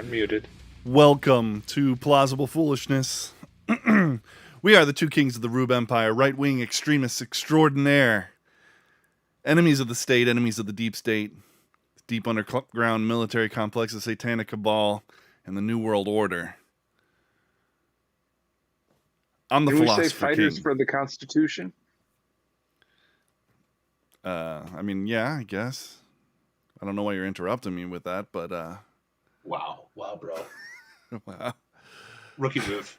Unmuted. Welcome to Plausible Foolishness. We are the two kings of the Rube Empire, right-wing extremists extraordinaire. Enemies of the state, enemies of the deep state, deep underground military complex, the satanic cabal, and the New World Order. I'm the Can we say Philosopher fighters King. for the Constitution? Yeah, I guess. I don't know why you're interrupting me with that, but Wow, bro. wow. Rookie move.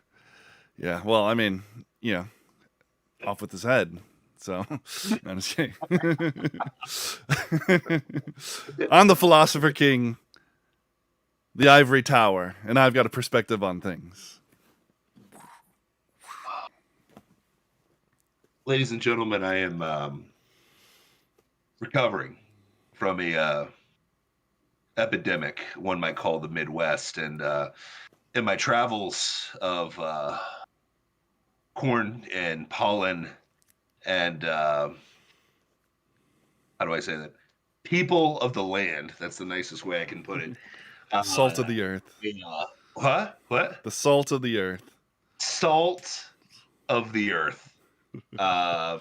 Yeah, well, off with his head. So, I'm just kidding. I'm the Philosopher King, the Ivory Tower, and I've got a perspective on things. Ladies and gentlemen, I am recovering from a epidemic, one might call the Midwest, and in my travels of corn and pollen and how do I say that? People of the land. That's the nicest way I can put it. Salt of the earth. What? The salt of the earth. Salt of the earth. I'm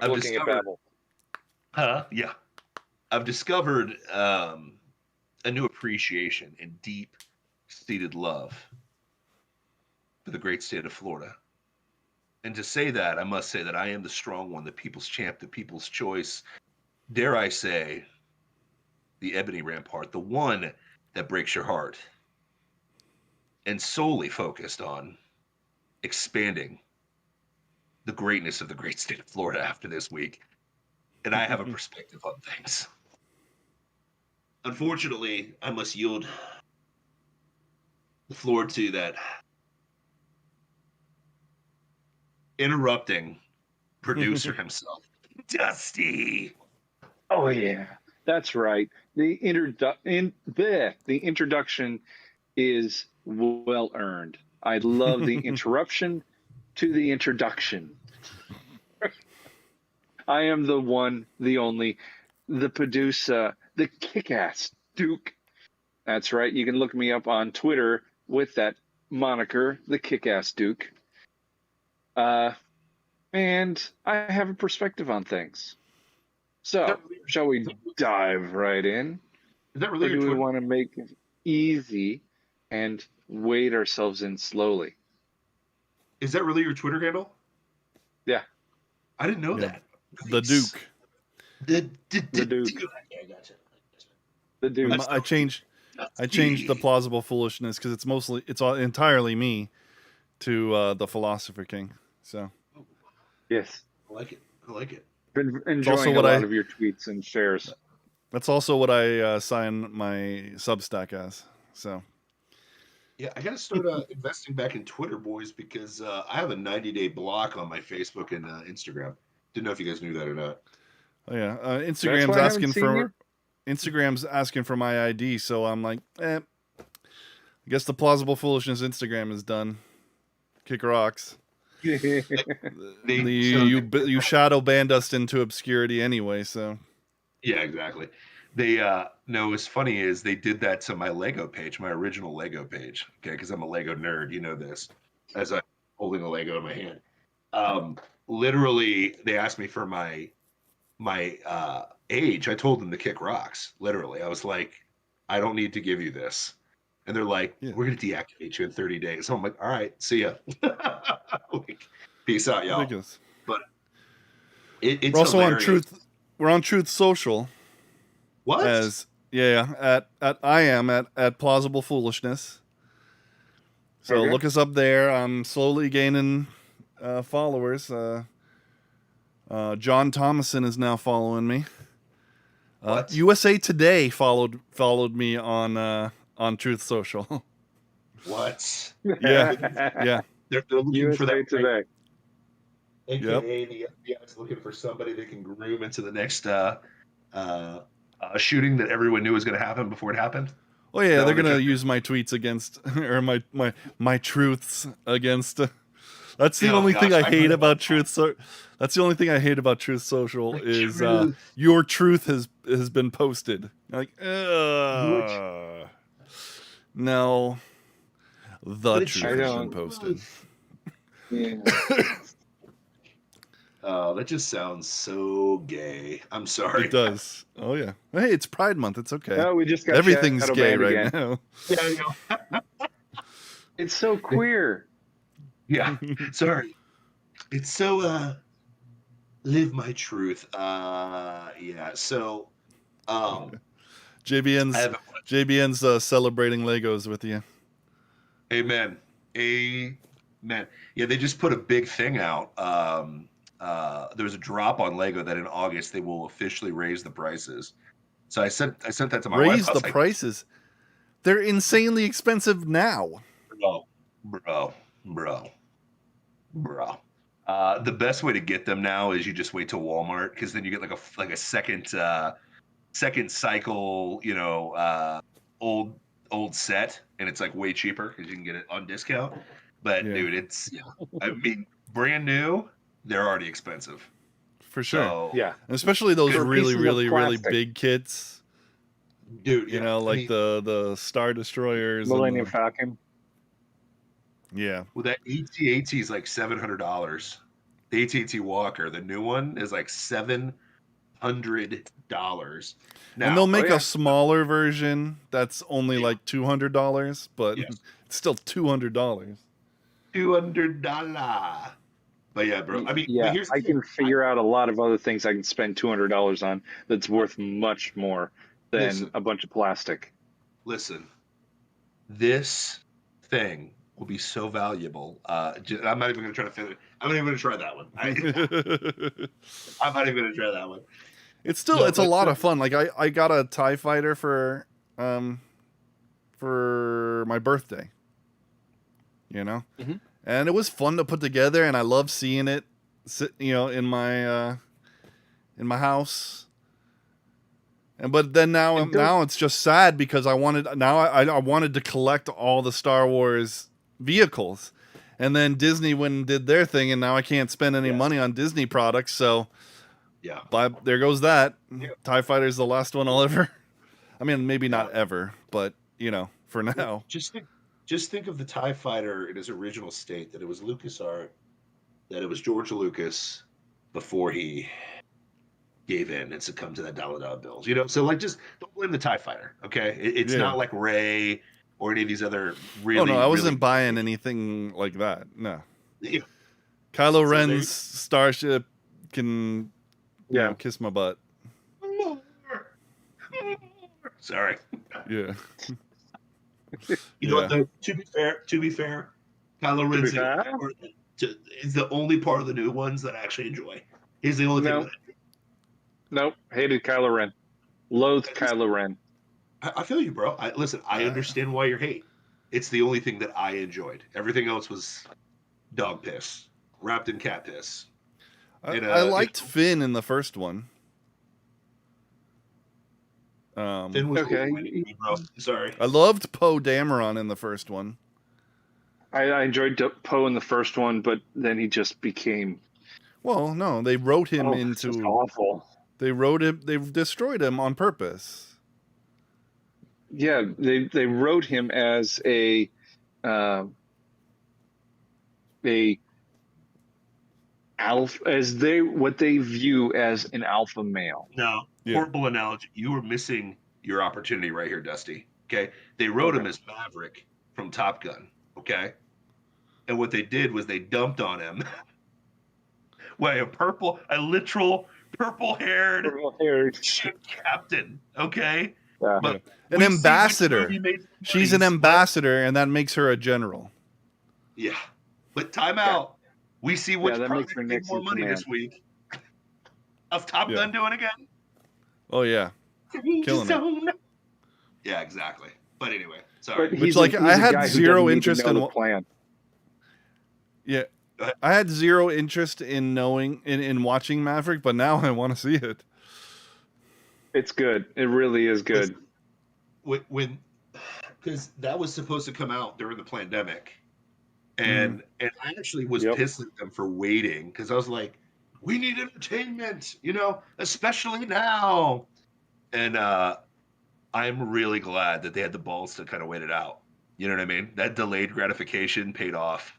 looking at Babel. Yeah. I've discovered a new appreciation and deep-seated love for the great state of Florida. And to say that, I must say that I am the strong one, the people's champ, the people's choice. Dare I say, the ebony rampart, the one that breaks your heart. And solely focused on expanding the greatness of the great state of Florida after this week. And I have a perspective on things. Unfortunately, I must yield the floor to that interrupting producer himself, Dusty. Oh yeah, that's right. The introduction is well earned. I love the interruption to the introduction. I am the one, the only, the producer, the kick-ass Duke. That's right. You can look me up on Twitter with that moniker, the kick-ass Duke. And I have a perspective on things. So, shall we dive right in? Is that really or your do we Twitter? want to make it easy and wade ourselves in slowly? Is that really your Twitter handle? Yeah. I didn't know Yeah. that. The Duke. The Duke. Okay, gotcha. The Duke. I changed the Plausible Foolishness because it's entirely me to the Philosopher King. So Yes. I like it. Been also enjoying a what lot of your tweets and shares. that's also what I sign my Substack as. So Yeah, I got to start investing back in Twitter, boys, because I have a 90-day block on my Facebook and Instagram. Didn't know if you guys knew that or not. oh yeah, That's why I haven't seen you? Instagram's asking for my ID, so I'm like, I guess the Plausible Foolishness Instagram is done. Kick rocks. You shadow banned us into obscurity anyway, so Yeah, exactly. They no, what's funny is they did that to my Lego page, my original Lego page. Okay, because I'm a Lego nerd, you know this. As I'm holding a Lego in my hand. Literally, they asked me for my age. I told them to kick rocks. Literally, I was like, I don't need to give you this. And they're like, we're gonna deactivate you in 30 days. So I'm like, all right, see ya. Like, peace out, y'all. ridiculous. But it's We're also hilarious. on Truth. We're on Truth Social. What? At Plausible Foolishness. So Okay. look us up there. I'm slowly gaining followers. John Thomason is now following me. What? USA Today followed me on Truth Social. What? Yeah. They're looking for USA that. Today. AKA the FBI is looking for somebody they can groom into the next shooting that everyone knew was going to happen before it happened. Oh yeah, No, they're they're gonna just- use my tweets against, or my truths against. That's the Oh, only thing I gosh, hate about Truth. That's the only thing I hate about Truth Social The is truth. your truth has been posted. Like, no, the But it's truth I has your been don't. posted. truth. Yeah. Oh, that just sounds so gay. I'm sorry. It does. Oh yeah. Hey, it's Pride Month. It's okay. Oh, we just got Everything's shadow gay banned right again. now. Yeah, I know. It's so queer. Yeah. Sorry. It's so live my truth. Yeah. So I JBN's have a question. JBN's celebrating Legos with you. Amen. Amen. Yeah, they just put a big thing out. There was a drop on Lego that in August they will officially raise the prices. So I sent that to my wife. Raise I the was like, prices. They're insanely expensive now. bro, bro, bro, bro. The best way to get them now is you just wait till Walmart because then you get like a second cycle, old set, and it's like way cheaper because you can get it on discount. But Yeah. dude, I mean, brand new, they're already expensive. For sure. So, Yeah. And especially those For really, pieces of really, really plastic. big kits. dude, You yeah, know, I like mean, the Star Destroyers. Millennium And Falcon. yeah. well, that AT-AT is like $700. The AT-AT Walker, the new one, is like $700. And they'll Now, make yeah. a smaller version that's only Yeah. like $200, but yes, it's still $200. $200. But yeah, bro. I mean, but Yeah, here's the I thing. can figure out a lot of other things I can spend $200 on that's worth much more than Listen. a bunch of plastic. Listen, this thing will be so valuable. I'm not even going to try to fit it. I'm not even going to try that one. I'm not even going to try that one. It's No, a but lot of fun. Like I got a TIE fighter for my birthday. You know? Mhm. And it was fun to put together, and I love seeing it sit, in my house. And but then And now it's just sad because I wanted to collect all the Star Wars vehicles, and then Disney went and did their thing, and now I can't spend any Yes. money on Disney products. So, Yeah. there goes that. Yeah. TIE Fighter's the last one I'll ever. I mean, maybe Yeah. not ever, but for now. Just think of the TIE Fighter in its original state, that it was LucasArts, that it was George Lucas before he gave in and succumbed to that dollar bills. So like, just don't blame the TIE Fighter, okay? It's Yeah. not like Rey or any of these other really. Oh no, I wasn't really buying anything like that. No. Yeah. Kylo So Ren's starship can, Yeah. kiss my butt. Sorry. Yeah. You know what? Though, to be fair, Kylo Ren's is the only part of the new ones that I actually enjoy. He's the only No. thing. Nope. Hated Kylo Ren. Loathed Kylo Ren. I feel you, bro. Listen. I understand why you're hate. It's the only thing that I enjoyed. Everything else was dog piss, wrapped in cat piss. I liked Finn in the first one. Finn was Okay. overrated to me, bro. Sorry. I loved Poe Dameron in the first one. I enjoyed Poe in the first one, but then he just became Well, no, they wrote him it's just into. awful. They wrote him. They destroyed him on purpose. Yeah, they wrote him as a alpha, as what they view as an alpha male. No, Yeah. horrible analogy. You were missing your opportunity right here, Dusty. Okay, they wrote him as Maverick from Top Gun. Okay, and what they did was they dumped on him. a literal purple-haired captain. Okay, Yeah. but An ambassador. She's an ambassador, and that makes her a general. Yeah, but time out. We see which that makes project her made next more in money command. this week. How's Top Gun doing again? Oh yeah, killing it. Yeah, exactly. But anyway, sorry. But Which, like, I had zero interest in the plan. Yeah, I had zero interest in knowing in watching Maverick, but now I want to see it. It's good. It really is good. When because that was supposed to come out during the pandemic, And I actually was Yep. pissed at them for waiting because I was like, we need entertainment, you know, especially now. And I'm really glad that they had the balls to kind of wait it out. You know what I mean? That delayed gratification paid off.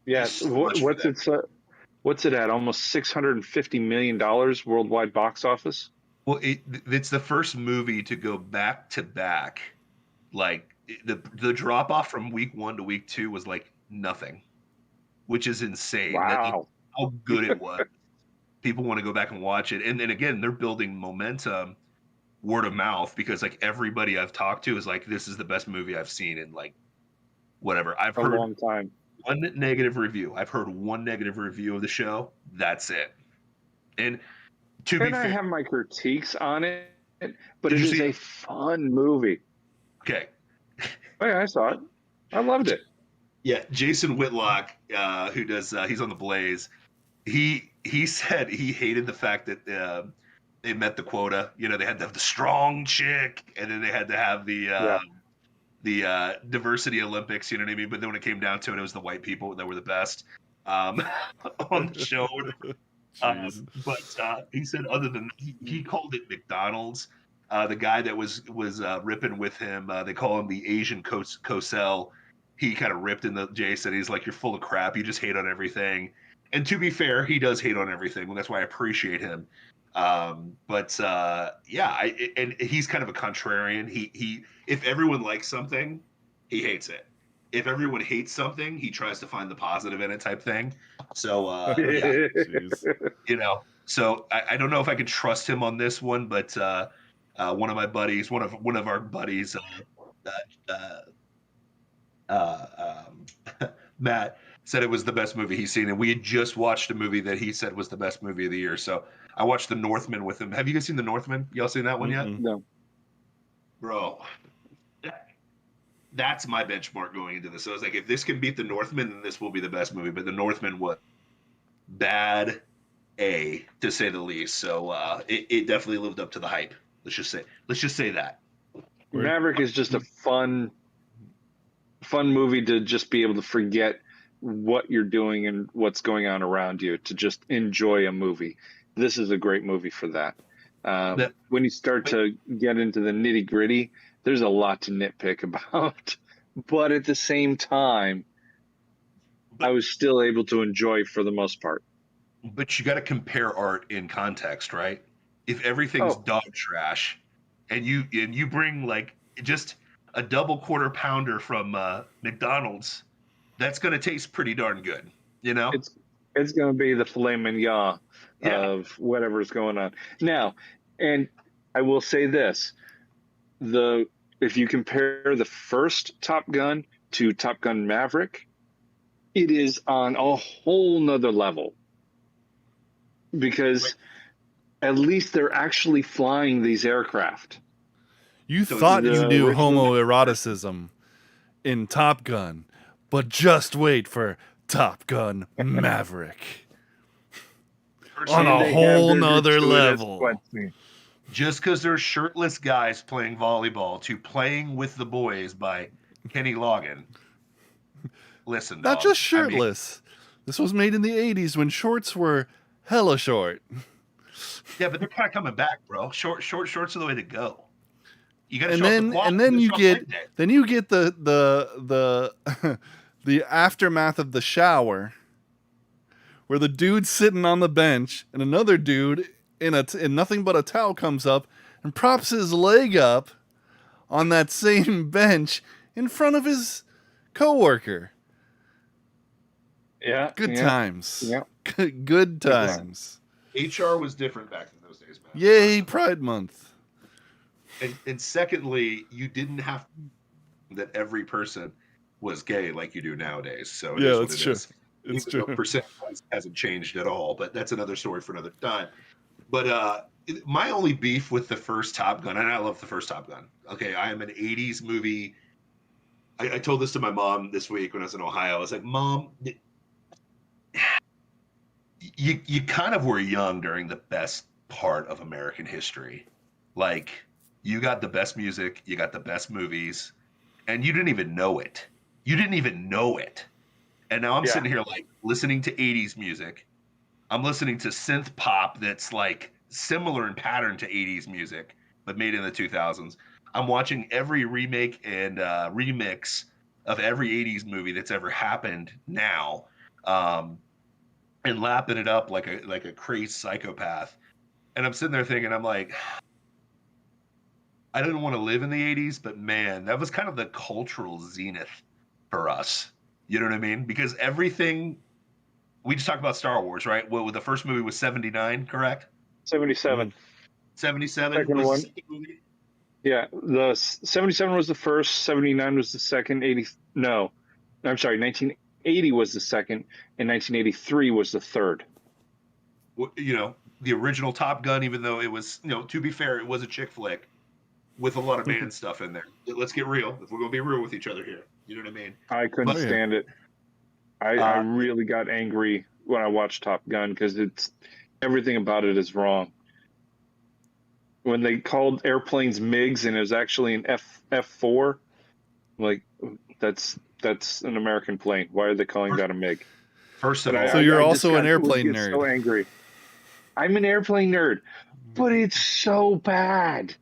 Yeah. So much for What's them. what's it at? Almost $650 million worldwide box office. Well, it's the first movie to go back to back. Like the drop off from week 1 to week 2 was like nothing, which is insane. That Wow. how good it was. People want to go back and watch it, and then again, they're building momentum, word of mouth, because like everybody I've talked to is like, this is the best movie I've seen in like whatever. I've A heard long time. one negative review. I've heard one negative review of the show. That's it. And to be And I fair, have my critiques on it, but Did it you is see a it? fun movie. okay, Oh, yeah, I saw it. I loved it. yeah, Jason Whitlock, who does, he's on the Blaze. He said he hated the fact that they met the quota. You know, they had to have the strong chick, and then they had to have Yeah. the diversity Olympics. You know what I mean? But then when it came down to it, it was the white people that were the best on the show. Jeez. But he said, other than he called it McDonald's. The guy that was ripping with him, they call him the Asian Cosell. He kind of ripped in the Jason. He's like, "You're full of crap. You just hate on everything." And to be fair, he does hate on everything. Well, that's why I appreciate him. Yeah, and he's kind of a contrarian. He if everyone likes something, he hates it. If everyone hates something, he tries to find the positive in it, type thing. So yeah, Jeez. you know. So I don't know if I can trust him on this one, but one of my buddies, one of our buddies, Matt said it was the best movie he's seen, and we had just watched a movie that he said was the best movie of the year. So I watched The Northman with him. Have you guys seen The Northman? Y'all seen that one yet, Mm-mm. No. bro? That's my benchmark going into this. So I was like, if this can beat The Northman, then this will be the best movie. But The Northman was bad, to say the least. So it definitely lived up to the hype. Let's just say that. Maverick is just a fun movie to just be able to forget what you're doing and what's going on around you, to just enjoy a movie. This is a great movie for that. When you start to get into the nitty gritty, there's a lot to nitpick about, but at the same time, I was still able to enjoy for the most part. But you got to compare art in context, right? If everything's dog trash, and you bring like just a double quarter pounder from McDonald's, that's going to taste pretty darn good, you know? It's going to be the filet mignon Yeah. of whatever's going on now. And I will say this: if you compare the first Top Gun to Top Gun Maverick, it is on a whole nother level, because at least they're actually flying these aircraft. You So thought the you knew original- homoeroticism in Top Gun, but just wait for Top Gun Maverick. On And a they whole have their nother gratuitous level. sweat scene. Just because they're shirtless guys playing volleyball to Playing with the Boys by Kenny Loggins. Listen, Not dog, just I mean, shirtless. This was made in the 80s when shorts were hella short. yeah, but they're kind of coming back, bro. Short shorts are the way to go. You got to And show then up the quad. and then you get the the the aftermath of the shower, where the dude's sitting on the bench and another dude in nothing but a towel comes up and props his leg up on that same bench in front of his coworker. Yeah, Good yeah, times. Yeah. Good times. HR was different back in those days, man. Yay, Pride Month. And secondly, you didn't have that every person was gay like you do nowadays. So it Yeah, is what that's it true. is. It's Even though true. percent hasn't changed at all, but that's another story for another time. But my only beef with the first Top Gun, and I love the first Top Gun. Okay, I am an '80s movie. I told this to my mom this week when I was in Ohio. I was like, Mom, you kind of were young during the best part of American history. Like, you got the best music, you got the best movies, and you didn't even know it. You didn't even know it. And now I'm Yeah. sitting here like listening to 80s music. I'm listening to synth pop that's like similar in pattern to 80s music, but made in the 2000s. I'm watching every remake and remix of every 80s movie that's ever happened now, and lapping it up like a crazed psychopath. And I'm sitting there thinking, I'm like, I didn't want to live in the 80s, but man, that was kind of the cultural zenith for us. You know what I mean? Because everything we just talked about Star Wars, right? Well, the first movie was 79, correct? 77. 77 Second was the one. second movie. Yeah, the 77 was the first, 79 was the second, 80 no. I'm sorry, 1980 was the second and 1983 was the third. You know, the original Top Gun, even though it was, you know, to be fair, it was a chick flick with a lot of man stuff in there. Let's get real. If we're going to be real with each other here, you know what I mean? I couldn't But stand it. I really got angry when I watched Top Gun because it's everything about it is wrong. When they called airplanes MiGs and it was actually an F4, like that's an American plane. Why are they calling that a MiG? first of But all, So you're I also an would airplane get nerd. so angry. I'm an airplane nerd, but it's so bad.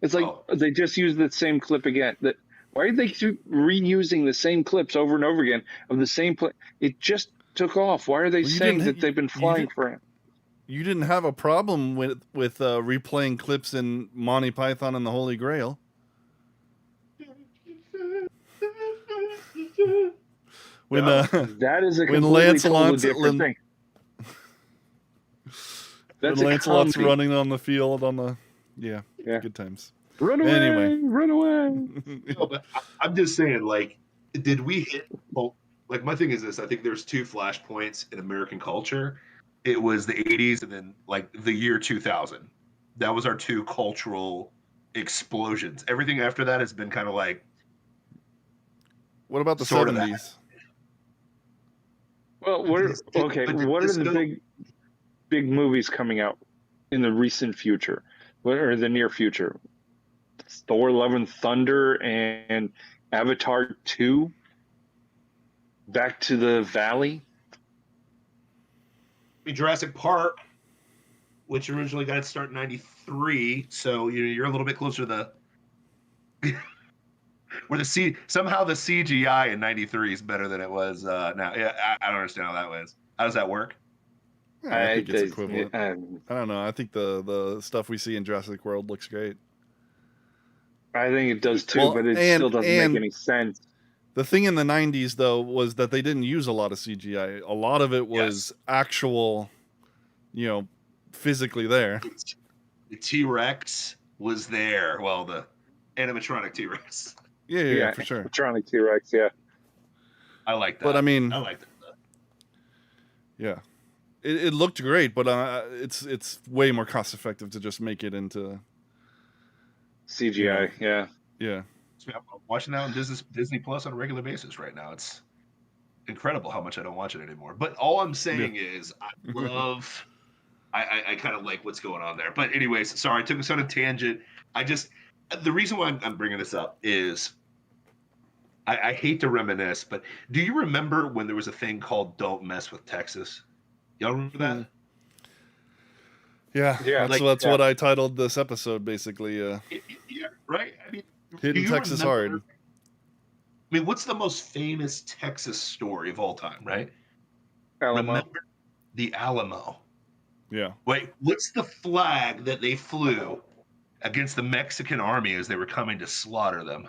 It's like they just used the same clip again. That why did they keep reusing the same clips over and over again of the same plane? It just took off. Why are they Well, you saying didn't- that they've been flying for? You didn't have a problem with replaying clips in Monty Python and the Holy Grail. When That is a when completely totally different thing. when That's a Lancelot's comedy. running on the field on the yeah. Good times. Run away! Anyway. Run away! No, but I'm just saying, like, did we hit? Well, like, my thing is this: I think there's two flashpoints in American culture. It was the '80s, and then like the year 2000. That was our two cultural explosions. Everything after that has been kind of like. What about the Sort of 70s? Well, what are the big movies coming out in the recent future, or the near future? Thor: Love and Thunder and Avatar 2. Back to the Valley. Jurassic Park, which originally got its start in '93, so you're a little bit closer to the where somehow the CGI in '93 is better than it was now. Yeah, I don't understand how that was. How does that work? Yeah, I think it's equivalent. I don't know. I think the stuff we see in Jurassic World looks great. I think it does too, but it still doesn't make any sense. The thing in the 90s, though, was that they didn't use a lot of CGI. A lot of it was actual, physically there. The T-Rex was there. Well, the animatronic T-Rex. Yeah, for sure. Animatronic T-Rex, yeah. I like that. But I mean, I like that. Yeah, it looked great, but it's way more cost effective to just make it into CGI. Yeah. I'm watching that on Disney Plus on a regular basis right now. It's incredible how much I don't watch it anymore. But all I'm saying is I kind of like what's going on there. But anyways, sorry, I took us on a tangent. The reason why I'm bringing this up is I hate to reminisce, but do you remember when there was a thing called "Don't Mess with Texas"? Y'all remember that? Yeah. That's what I titled this episode, basically. Yeah, right. I mean, hitting Texas hard. I mean, what's the most famous Texas story of all time, right? Alamo. Remember the Alamo. Yeah. Wait, what's the flag that they flew against the Mexican army as they were coming to slaughter them?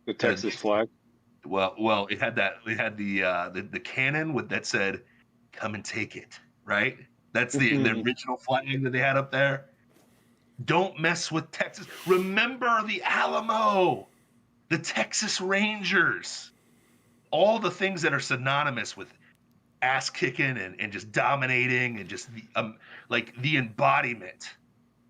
The Texas flag. Well, it had the cannon that said, "Come and take it." Right. That's the original flag that they had up there. Don't mess with Texas. Remember the Alamo, the Texas Rangers, all the things that are synonymous with ass kicking and just dominating and just the embodiment,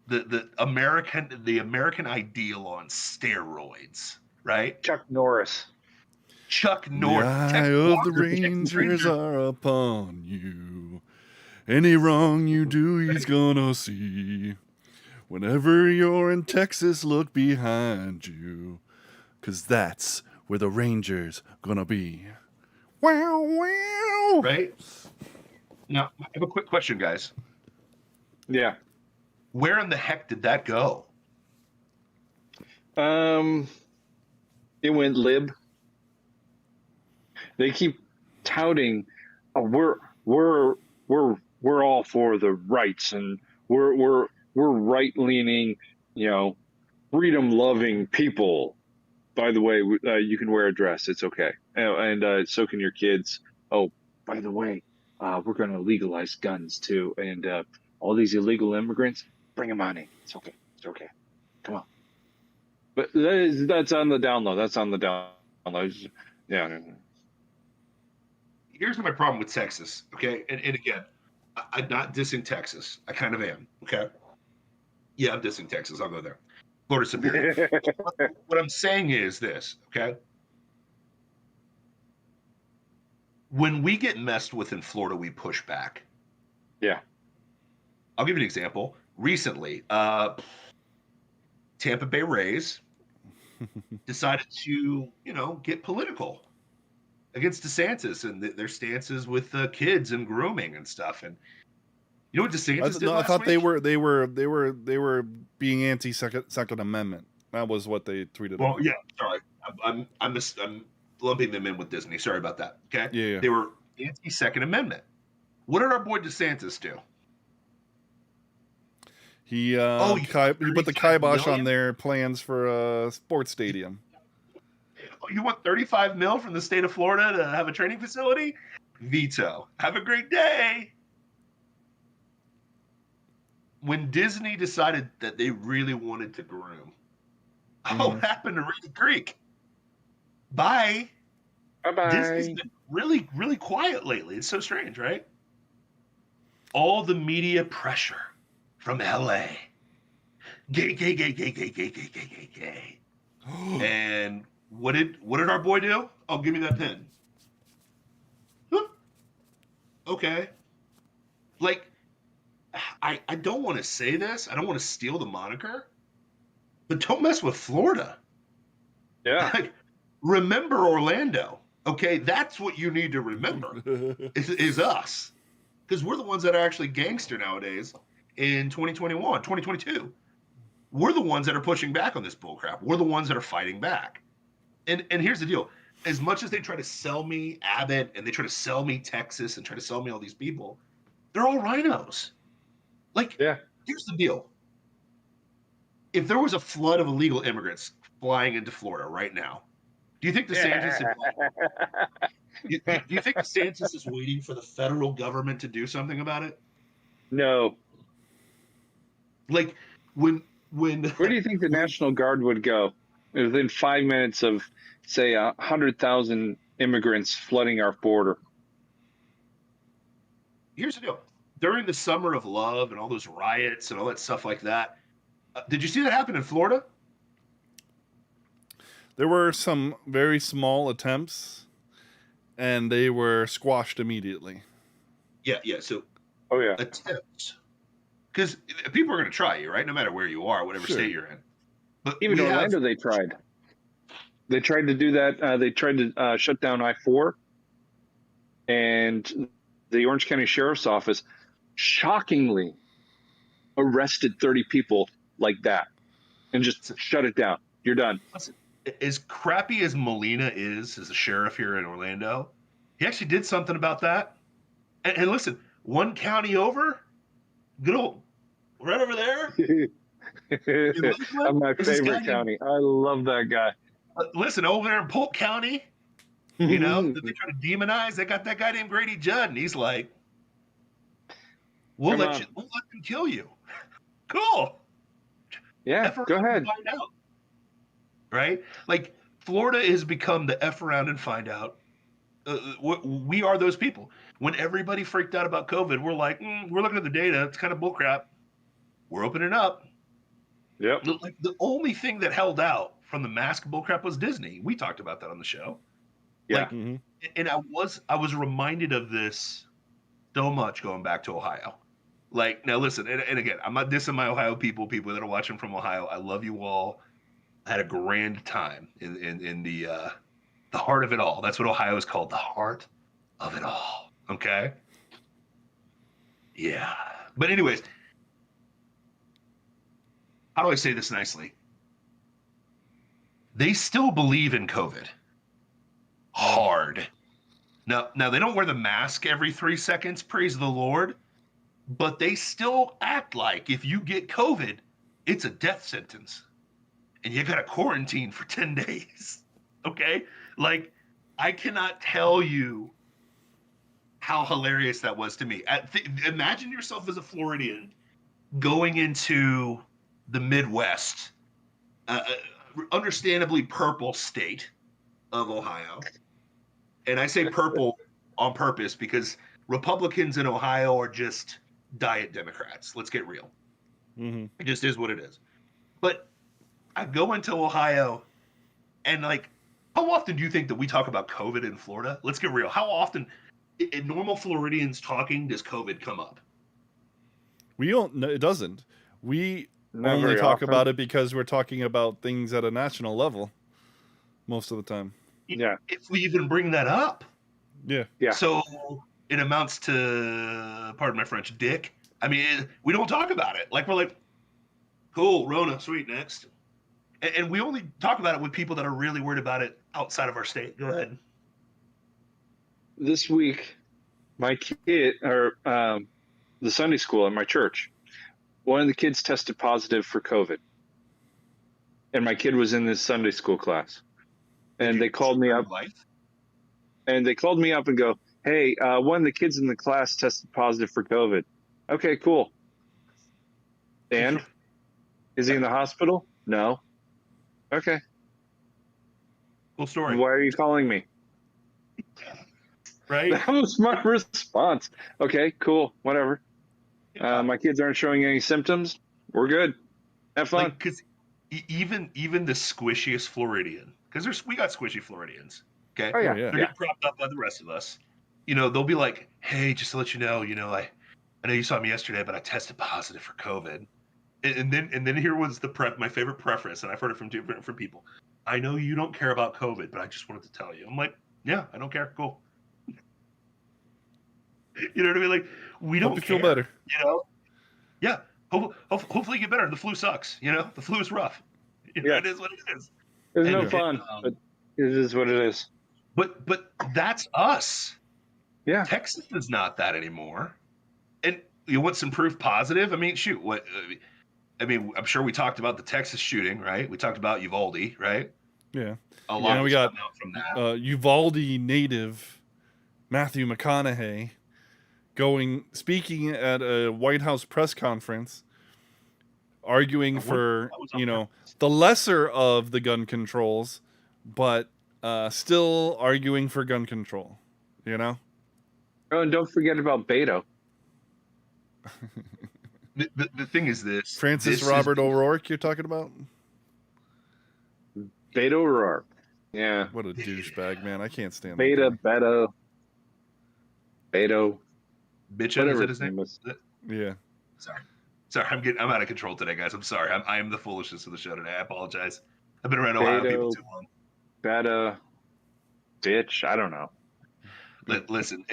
the American ideal on steroids, right? Chuck Norris. The eye of the Rangers are upon you. Any wrong you do, he's gonna see. Whenever you're in Texas, look behind you, 'cause that's where the Rangers gonna be. Wow, wow. right? Now, I have a quick question, guys. Yeah. Where in the heck did that go? It went lib. They keep touting, oh, we're all for the rights, and we're right leaning, freedom loving people. By the way, you can wear a dress; it's okay, and so can your kids. Oh, by the way, we're going to legalize guns too, and all these illegal immigrants, bring them on in. It's okay. It's okay. Come on. But that's on the down low. That's on the down low. Yeah. Here's my problem with Texas, okay? And again, I'm not dissing Texas. I kind of am, okay? Yeah, I'm dissing Texas. I'll go there. Florida superior. What I'm saying is this, okay? When we get messed with in Florida, we push back. Yeah. I'll give you an example. Recently, Tampa Bay Rays decided to, get political against DeSantis and their stances with kids and grooming and stuff. And you know what DeSantis did I last thought week? they were being anti Second Amendment. That was what they tweeted. Well, about. yeah, sorry, I'm lumping them in with Disney. Sorry about that. Okay, Yeah. They were anti-Second Amendment. What did our boy DeSantis do? He you he put the 35 kibosh million? on their plans for a sports stadium. Oh, you want 35 mil from the state of Florida to have a training facility? Veto. Have a great day. When Disney decided that they really wanted to groom, what happened to Reedy Creek? Bye. Bye-bye. Disney's been really, really quiet lately. It's so strange, right? All the media pressure from LA. Gay, gay, gay, gay, gay, gay, gay, gay, gay, gay. And what did our boy do? Oh, give me that pen. Okay. Like, I don't want to say this. I don't want to steal the moniker, but don't mess with Florida. Yeah. Like, remember Orlando. Okay, that's what you need to remember is us. Because we're the ones that are actually gangster nowadays in 2021, 2022. We're the ones that are pushing back on this bullcrap. We're the ones that are fighting back. And here's the deal. As much as they try to sell me Abbott and they try to sell me Texas and try to sell me all these people, they're all rhinos. Like, Yeah. Here's the deal. If there was a flood of illegal immigrants flying into Florida right now, do you think DeSantis do you think DeSantis is waiting for the federal government to do something about it? No. Like when Where do you think the National Guard would go within 5 minutes of, say, 100,000 immigrants flooding our border? Here's the deal. During the summer of love and all those riots and all that stuff like that, did you see that happen in Florida? There were some very small attempts, and they were squashed immediately. Yeah. So, Oh, yeah. attempts, because people are going to try you, right? No matter where you are, whatever state you're in. But Even Orlando, they tried. They tried to do that. They tried to shut down I-4, and the Orange County Sheriff's Office shockingly arrested 30 people like that and just shut it down. You're done. Listen, as crappy as Molina is as a sheriff here in Orlando, he actually did something about that. And listen, one county over, good old, right over there. My favorite county. I love that guy. Listen, over there in Polk County, that they try to demonize. They got that guy named Grady Judd, and he's like, "We'll let them kill you." Cool. Yeah, go ahead. Find out. Right? Like Florida has become the F around and find out. We are those people. When everybody freaked out about COVID, we're like, we're looking at the data. It's kind of bullcrap. We're opening up. Yep. Like the only thing that held out from the mask bullcrap was Disney. We talked about that on the show. Yeah. And I was reminded of this so much going back to Ohio. Like, now listen, and again, I'm not dissing my Ohio people that are watching from Ohio. I love you all. I had a grand time in the The heart of it all. That's what Ohio is called. The heart of it all. Okay. Yeah. But anyways, how do I say this nicely? They still believe in COVID hard. Now they don't wear the mask every 3 seconds, praise the Lord, but they still act like if you get COVID, it's a death sentence and you got to quarantine for 10 days. Okay? Like, I cannot tell you how hilarious that was to me. Imagine yourself as a Floridian going into the Midwest, understandably purple state of Ohio. And I say purple on purpose because Republicans in Ohio are just diet Democrats. Let's get real. Mm-hmm. It just is what it is. But I go into Ohio and, like, how often do you think that we talk about COVID in Florida? Let's get real. How often in normal Floridians talking does COVID come up? We don't. No, it doesn't. We Not only very talk often. about it because we're talking about things at a national level most of the time. Yeah. If we even bring that up. Yeah. Yeah. So it amounts to, pardon my French, dick. I mean, we don't talk about it. Like, we're like, cool, Rona, sweet, next. And we only talk about it with people that are really worried about it outside of our state. Go ahead. This week, my kid, or the Sunday school at my church, one of the kids tested positive for COVID. And my kid was in this Sunday school class. And they called me up. And they called me up and go, hey, one of the kids in the class tested positive for COVID. Okay, cool. And is he in the hospital? No. Okay. Cool story. Why are you calling me? Right? That was my response. Okay, cool. Whatever. My kids aren't showing any symptoms. We're good. Have fun. Because even the squishiest Floridian, because we got squishy Floridians. Okay. Oh, yeah. Yeah. They're getting propped up by the rest of us. You know, they'll be like, hey, just to let you know, I know you saw me yesterday, but I tested positive for COVID. And then here was my favorite preference, and I've heard it from different people. I know you don't care about COVID, but I just wanted to tell you. I'm like, yeah, I don't care. Cool. You know what I mean? Like, we don't Hope you feel care, better. You know? Yeah. Hopefully you get better. The flu sucks. You know, the flu is rough. Yeah. It is what it is. It's no And, fun, but it is what it is. But that's us. Yeah. Texas is not that anymore. And you want some proof positive? I mean, shoot, I'm sure we talked about the Texas shooting, right? We talked about Uvalde, right? Yeah. A lot we got out from that. Uvalde native Matthew McConaughey speaking at a White House press conference, arguing for the lesser of the gun controls, but still arguing for gun control. You know. Oh, and don't forget about Beto. The thing is this. Francis Robert O'Rourke you're talking about? Beto O'Rourke. Yeah. What a douchebag, man. I can't stand Beto. Bitchin', Whatever is that his name? Yeah. Sorry, I'm out of control today, guys. I'm sorry. I am the foolishness of the show today. I apologize. I've been around Ohio people too long. Beto. Bitch. I don't know. Listen,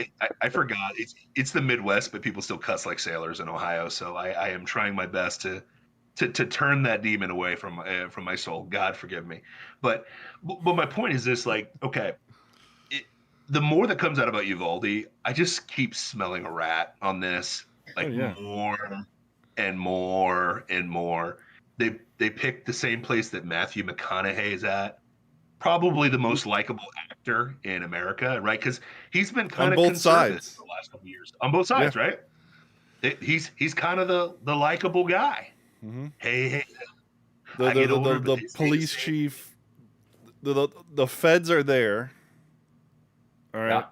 I forgot. It's the Midwest, but people still cuss like sailors in Ohio. So I am trying my best to turn that demon away from my soul. God forgive me. But my point is this: like, okay, the more that comes out about Uvalde, I just keep smelling a rat on this. Like more and more and more. They picked the same place that Matthew McConaughey is at. Probably the most likable actor in America, right? Because he's been kind of conservative for the last couple of years. On both sides, right? He's kind of the likable guy. Mm-hmm. Hey, the police chief, the feds are there. All right. Yeah.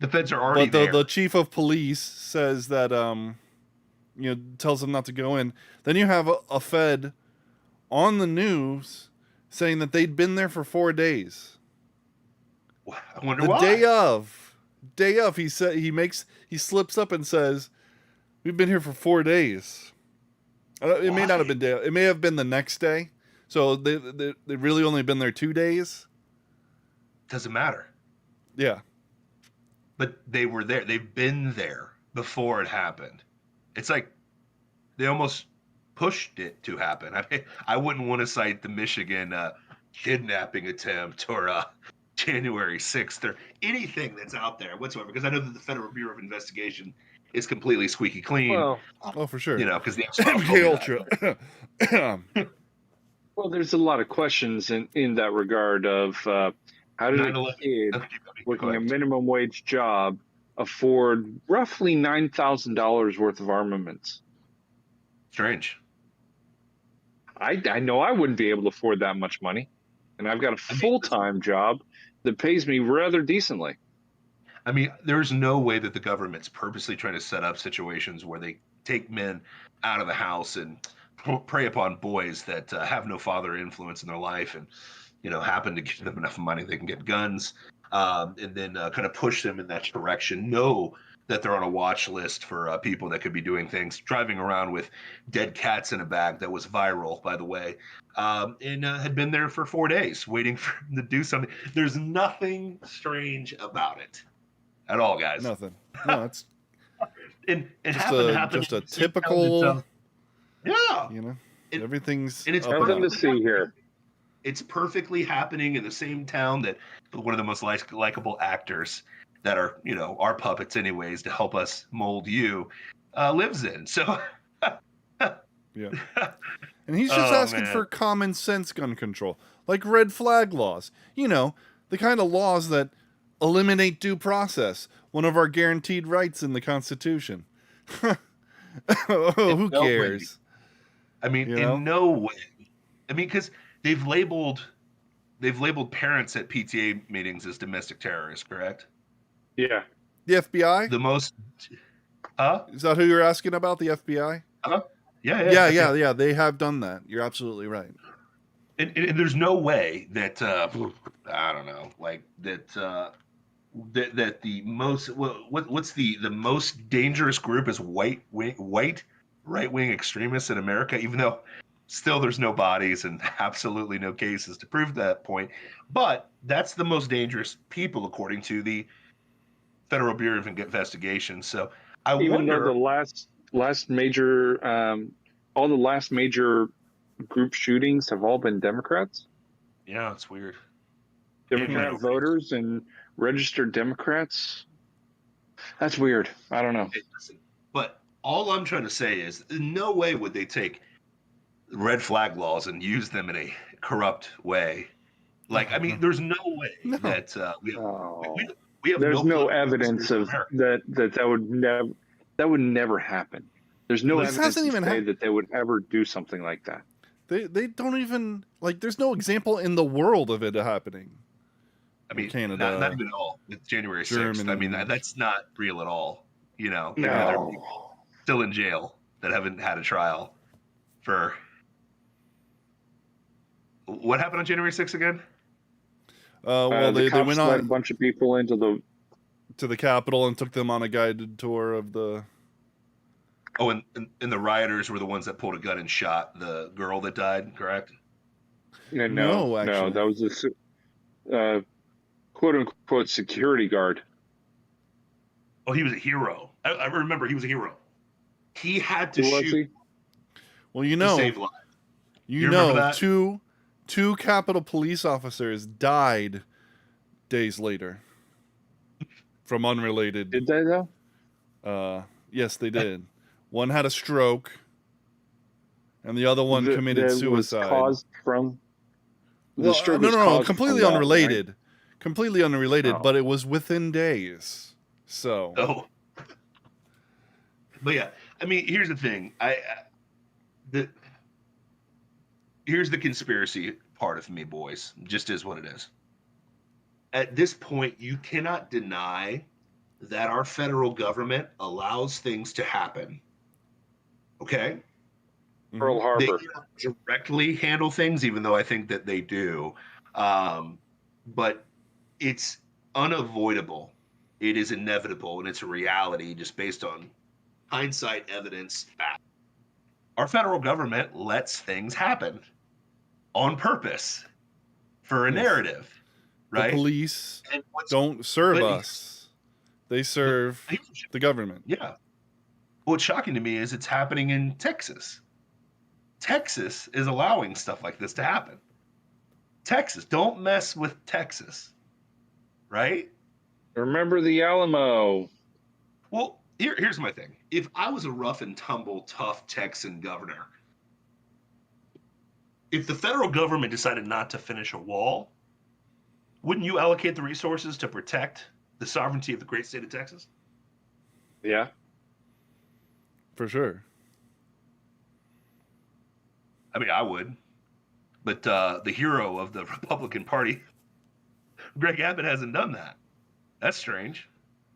The feds are already there. But the chief of police says that tells them not to go in. Then you have a fed on the news saying that they'd been there for 4 days. I wonder the why. Day of, he slips up and says, "We've been here for 4 days." It may not have been day. It may have been the next day. So they really only been there 2 days. doesn't matter. Yeah. But they were there. They've been there before it happened. It's like they almost pushed it to happen. I mean, I wouldn't want to cite the Michigan kidnapping attempt or January 6th or anything that's out there whatsoever, because I know that the Federal Bureau of Investigation is completely squeaky clean. Well, Oh, for sure. You know, because the MK Ultra. well, there's a lot of questions in that regard of how did a 9/11. kid Okay, working go a ahead. minimum wage job afford roughly $9,000 worth of armaments? Strange. I know I wouldn't be able to afford that much money, and I've got a full-time job that pays me rather decently. I mean, there's no way that the government's purposely trying to set up situations where they take men out of the house and prey upon boys that have no father influence in their life and, you know, happen to give them enough money they can get guns, and then kind of push them in that direction. Know that they're on a watch list for people that could be doing things, driving around with dead cats in a bag that was viral, by the way, and had been there for 4 days waiting for them to do something. There's nothing strange about it at all, guys. Nothing. No, it's And it just happened to happen. just a in the same town typical. that, yeah, You know, It- everything's and it's up and Nothing to up. see here. it's perfectly happening in the same town that one of the most likable actors that are, you know, our puppets anyways to help us mold you lives in. So Yeah. And he's just asking man. for common sense gun control, like red flag laws. You know, the kind of laws that eliminate due process, one of our guaranteed rights in the Constitution. Who no way. cares? I mean, You know? in no way. I mean, because they've labeled parents at PTA meetings as domestic terrorists, correct? Yeah. The FBI? The most, huh? Is that who you're asking about? The FBI? Yeah. They have done that. You're absolutely right. And there's no way that I don't know, like that that the most what's the most dangerous group is white right wing extremists in America, even though still there's no bodies and absolutely no cases to prove that point. But that's the most dangerous people according to the Federal Bureau of Investigation. So I Even though wonder. the last major all the last major group shootings have all been Democrats, Yeah, it's weird. Democrat Yeah. voters and registered Democrats. That's weird. I don't know. Hey, listen, but all I'm trying to say is, in no way would they take red flag laws and use them in a corrupt way. Like, I mean, there's no way No. that Oh. we have There's no political evidence history in of America. that would never happen. There's no This evidence hasn't even to say that they would ever do something like that. They don't even, like, there's no example in the world of it happening. I mean, Canada, not even at all with January 6th. Germany. I mean, that's not real at all. You know, No. there are people still in jail that haven't had a trial for. What happened on January 6th again? Well, the they cops went led a on bunch of people into to the Capitol and took them on a guided tour of the. Oh, and the rioters were the ones that pulled a gun and shot the girl that died, correct? No, actually. that was a quote unquote security guard. Oh, he was a hero. I remember he was a hero. He had to Who was shoot he? Well, you to know, save lives. you remember know, that? two Capitol police officers died days later from unrelated. Did they though? Yes, they did. One had a stroke, and the other one committed that was suicide. caused from. The Well, stroke no, was no, caused completely from that, unrelated. Completely unrelated, Oh. but it was within days. So. Oh. But yeah, I mean, here's the thing. Here's the conspiracy part of me, boys. Just is what it is. At this point, you cannot deny that our federal government allows things to happen. Okay? Pearl They Harbor. cannot directly handle things, even though I think that they do. But it's unavoidable. It is inevitable, and it's a reality just based on hindsight, evidence, fact. Our federal government lets things happen on purpose for a Yes. narrative. right? police And don't serve but us. They serve the government. yeah. What's shocking to me is it's happening in Texas. Texas is allowing stuff like this to happen. Texas, don't mess with Texas, right? Remember the Alamo. Well, here's my thing. If I was a rough and tumble, tough Texan governor, if the federal government decided not to finish a wall, wouldn't you allocate the resources to protect the sovereignty of the great state of Texas? Yeah. For sure. I mean, I would. But the hero of the Republican Party, Greg Abbott, hasn't done that. That's strange.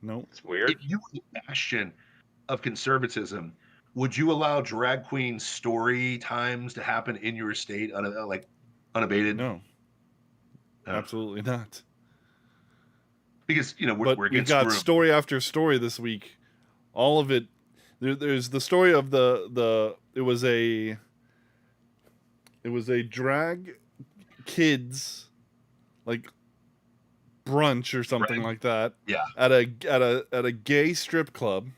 Nope. It's weird. If you were the bastion of conservatism, would you allow drag queen story times to happen in your state, unabated? No. No. Absolutely not. Because we're But we against got groom. story after story this week. All of it. There's the story of it was a drag kids like brunch or something like that. Yeah. At a gay strip club.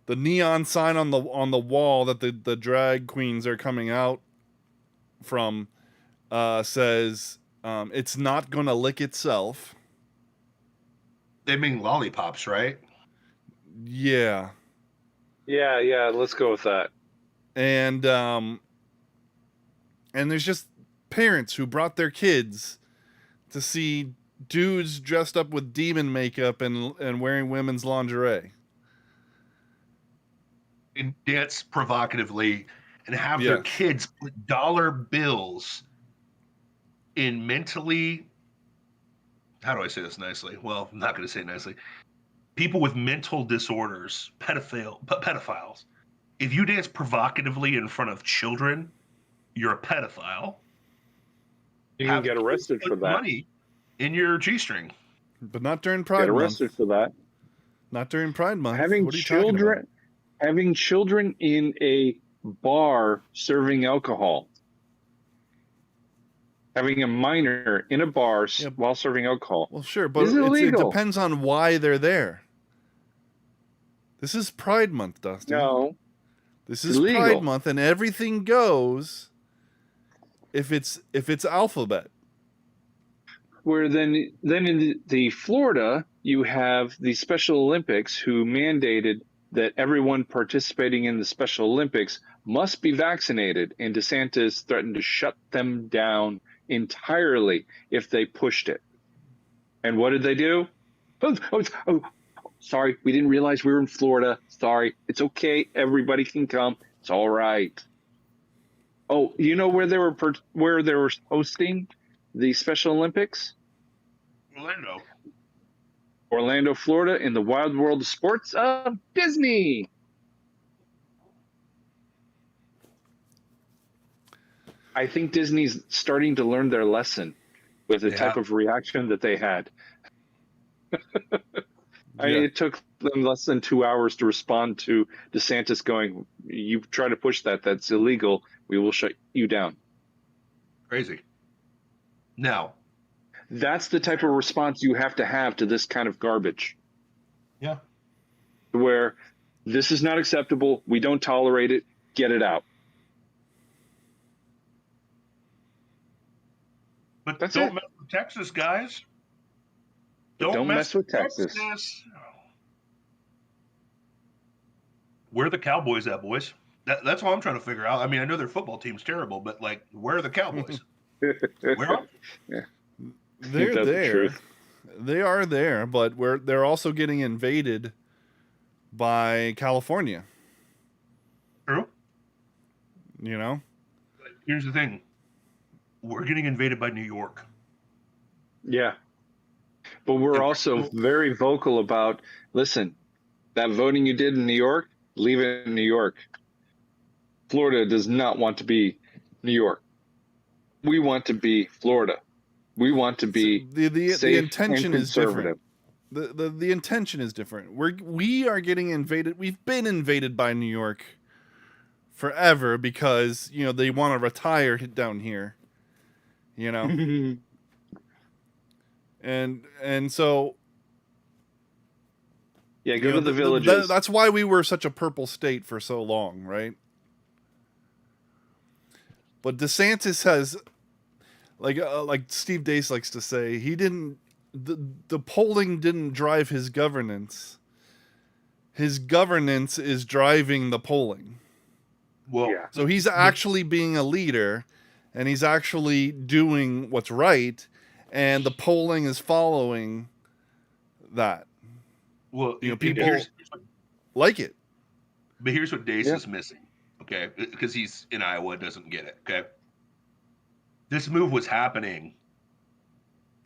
The neon sign on the wall that the drag queens are coming out from says it's not gonna lick itself. They mean lollipops, right? Yeah. Yeah, let's go with that. And there's just parents who brought their kids to see dudes dressed up with demon makeup and wearing women's lingerie. And dance provocatively and have their kids put dollar bills in mentally, how do I say this nicely? Well, I'm not going to say it nicely. People with mental disorders, pedophiles. If you dance provocatively in front of children, you're a pedophile. You can get arrested for that. Money in your G-string. But not during Pride Get arrested Month. for that. Not during Pride Month. Having what are you talking about? Having children in a bar serving alcohol. Having a minor in a bar while serving alcohol. Well, sure, but is illegal. It depends on why they're there. This is Pride Month, Dusty. No. This is illegal. Pride Month, and everything goes if it's alphabet. Where then in the Florida, you have the Special Olympics who mandated that everyone participating in the Special Olympics must be vaccinated, and DeSantis threatened to shut them down entirely if they pushed it. And what did they do? Oh, sorry, we didn't realize we were in Florida. Sorry, it's okay. Everybody can come. It's all right. Oh, you know where they were hosting the Special Olympics? Orlando, Florida, in the wild world of sports of Disney. I think Disney's starting to learn their lesson with the type of reaction that they had. I mean, it took them less than 2 hours to respond to DeSantis going, you try to push that's illegal. We will shut you down. Crazy. Now, that's the type of response you have to this kind of garbage. Yeah. Where this is not acceptable. We don't tolerate it. Get it out. But don't mess with Texas, guys. Don't mess with Texas. Where are the Cowboys at, boys? That's what I'm trying to figure out. I mean, I know their football team's terrible, but where are the Cowboys? Where are they? They're there. They are there, but they're also getting invaded by California. True. But here's the thing. We're getting invaded by New York. Yeah. But we're also very vocal about, listen, that voting you did in New York, leave it in New York. Florida does not want to be New York. We want to be Florida. We want to be safe the intention and is different. conservative. The intention is different. We are getting invaded. We've been invaded by New York forever because they want to retire down here. And so Yeah, you go know, to the villages. that's why we were such a purple state for so long, right? But DeSantis has, like Steve Dace likes to say, he didn't. The polling didn't drive his governance. His governance is driving the polling. Well, Yeah. So he's actually being a leader, and he's actually doing what's right, and the polling is following that. well, You know, and people here's like it. but here's what Dace Yeah. is missing, okay? Because he's in Iowa, doesn't get it, okay? This move was happening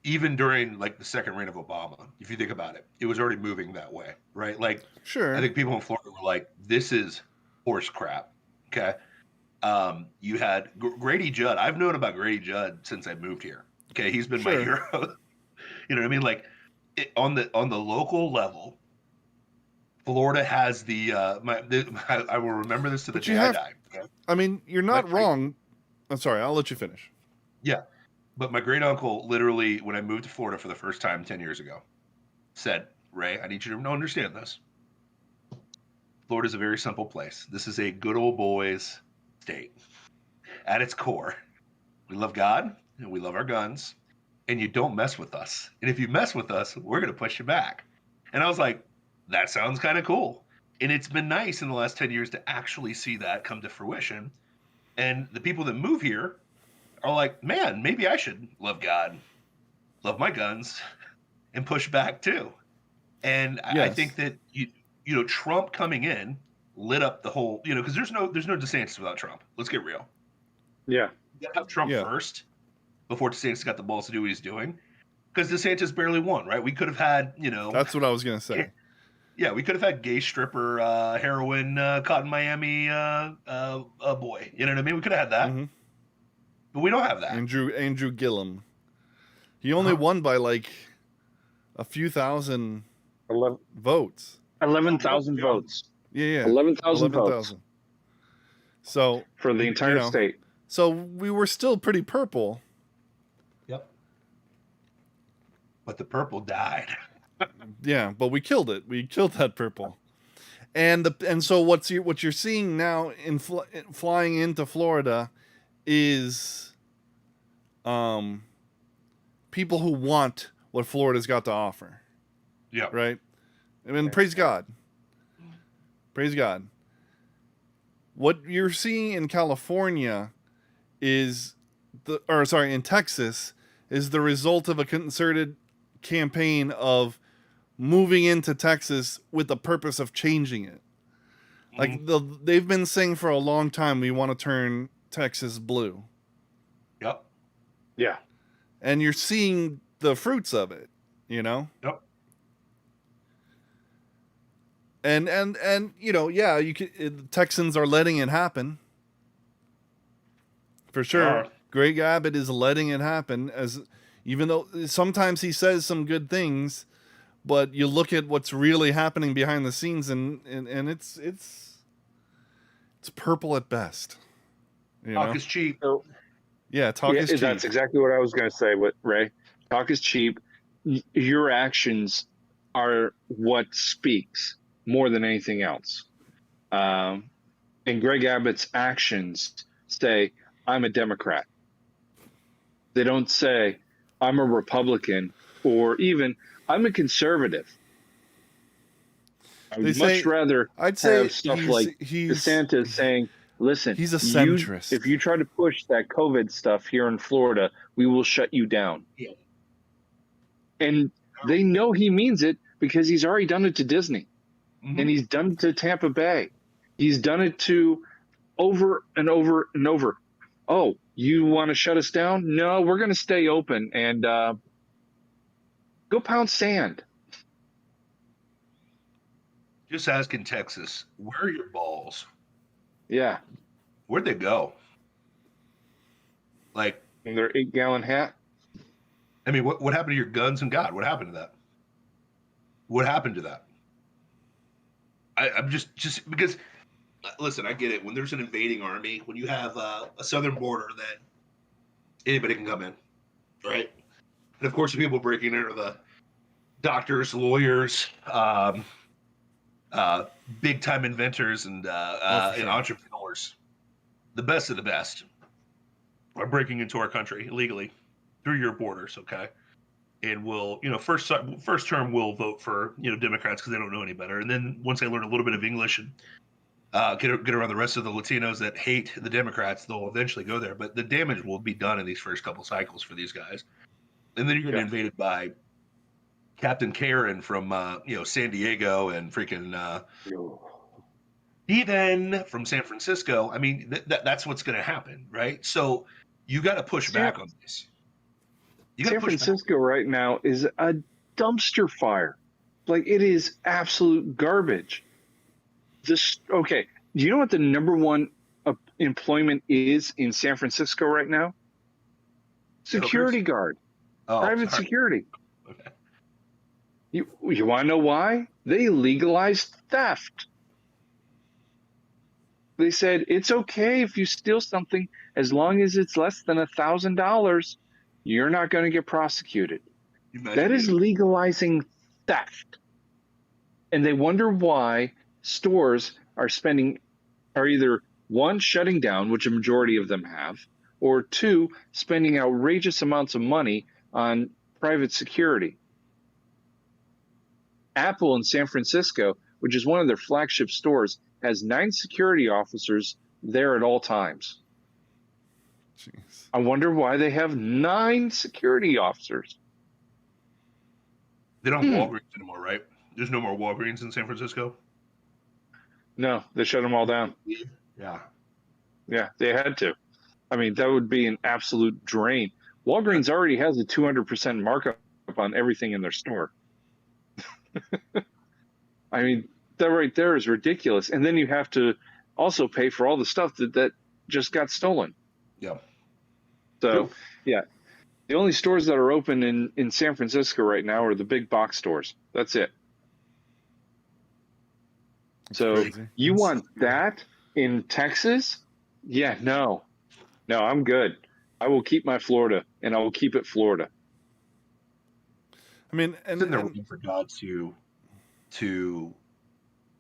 even during like the second reign of Obama. If you think about it, it was already moving that way, right? Like, I Sure. think people in Florida were like, "This is horse crap." Okay. You had Grady Judd. I've known about Grady Judd since I moved here. Okay, he's been my Sure. hero. You know what I mean? Like, on the local level, Florida has I will remember this to the But you day I have, die. Okay? I mean, you're My not wrong. I'm sorry, I'll let you finish. Yeah, but my great uncle literally, when I moved to Florida for the first time 10 years ago, said, "Ray, I need you to understand this. Florida's a very simple place. This is a good old boys state. At its core, we love God and we love our guns, and you don't mess with us. And if you mess with us, we're going to push you back." And I was like, that sounds kind of cool. And it's been nice in the last 10 years to actually see that come to fruition. And the people that move here are like, man, maybe I should love God, love my guns, and push back too. And I Yes. think that Trump coming in lit up the whole, because there's no DeSantis without Trump. Let's get real. Yeah. You gotta have Trump Yeah. first before DeSantis got the balls to do what he's doing. Because DeSantis barely won, right? We could have had, That's what I was gonna say. yeah, we could have had gay stripper, heroin, caught in Miami, boy. You know what I mean? We could have had that, hmm but we don't have that. Andrew Gillum. He only Uh-huh. won by like a few thousand 11 votes. 11,000 Yeah. votes. Yeah. 11,000 votes 11,000. So for the entire state. So we were still pretty purple. Yep. But the purple died. Yeah, but we killed it. We killed that purple. And so what you're seeing now in flying into Florida is people who want what Florida's got to offer. Yeah. Right? I mean, praise God. Praise God. What you're seeing in California is in Texas is the result of a concerted campaign of moving into Texas with the purpose of changing it. Like they've been saying for a long time, we want to turn Texas blue. Yep. Yeah. And you're seeing the fruits of it, Yep. And yeah, the Texans are letting it happen. For sure. Greg Abbott is letting it happen, even though sometimes he says some good things, but you look at what's really happening behind the scenes and it's purple at best. Talk is cheap. So, talk is cheap. That's exactly what I was going to say, Ray. Talk is cheap. Your actions are what speaks more than anything else. And Greg Abbott's actions say, I'm a Democrat. They don't say, I'm a Republican, or even, I'm a conservative. I would much rather have stuff like DeSantis saying, listen, he's a centrist. If you try to push that COVID stuff here in Florida, we will shut you down. Yeah. And they know he means it because he's already done it to Disney. Mm-hmm. And he's done it to Tampa Bay. He's done it to over and over and over. Oh, you want to shut us down? No, we're going to stay open and go pound sand. Just ask in Texas, where are your balls? Yeah. Where'd they go? Like, in their 8-gallon hat. I mean, what happened to your guns and God? What happened to that? What happened to that? I'm just because, listen, I get it. When there's an invading army, when you have a southern border that anybody can come in, right? And of course, the people breaking in are the doctors, lawyers, big time inventors, and sure. entrepreneurs. The best of the best are breaking into our country illegally through your borders. Okay. And will, first term will vote for, Democrats because they don't know any better. And then once they learn a little bit of English and get around the rest of the Latinos that hate the Democrats, they'll eventually go there. But the damage will be done in these first couple cycles for these guys. And then you're getting invaded by Captain Karen from, San Diego and freaking Steven from San Francisco. I mean, that's what's going to happen, right? So you got to push back on this. San Francisco right now is a dumpster fire. Like, it is absolute garbage. Okay, do you know what the number one employment is in San Francisco right now? Security guard, private security. Okay. You want to know why? They legalized theft. They said it's okay if you steal something as long as it's less than $1,000. You're not going to get prosecuted. That is legalizing theft. And they wonder why stores are either one, shutting down, which a majority of them have, or two, spending outrageous amounts of money on private security. Apple in San Francisco, which is one of their flagship stores, has 9 security officers there at all times. Jeez. I wonder why they have 9 security officers. They don't have Walgreens anymore, right? There's no more Walgreens in San Francisco? No, they shut them all down. Yeah. Yeah, they had to. I mean, that would be an absolute drain. Walgreens already has a 200% markup on everything in their store. I mean, that right there is ridiculous. And then you have to also pay for all the stuff that just got stolen. Yeah. So, yeah, the only stores that are open in San Francisco right now are the big box stores. That's it. So crazy. You want that in Texas? Yeah, no, I'm good. I will keep my Florida, and I will keep it Florida. I mean, and they're waiting for God to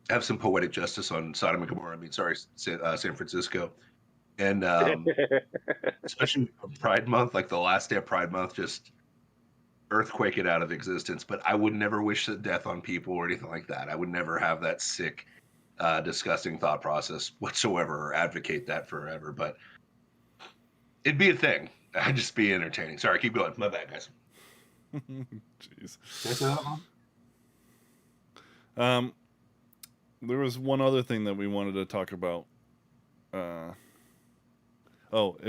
have some poetic justice on Sodom and Gomorrah. I mean, sorry, San Francisco. And especially Pride Month, like the last day of Pride Month, just earthquake it out of existence. But I would never wish death on people or anything like that. I would never have that sick, disgusting thought process whatsoever or advocate that forever. But it'd be a thing. I'd just be entertaining. Sorry, keep going. My bad, guys. Jeez. Yes, there was one other thing that we wanted to talk about. It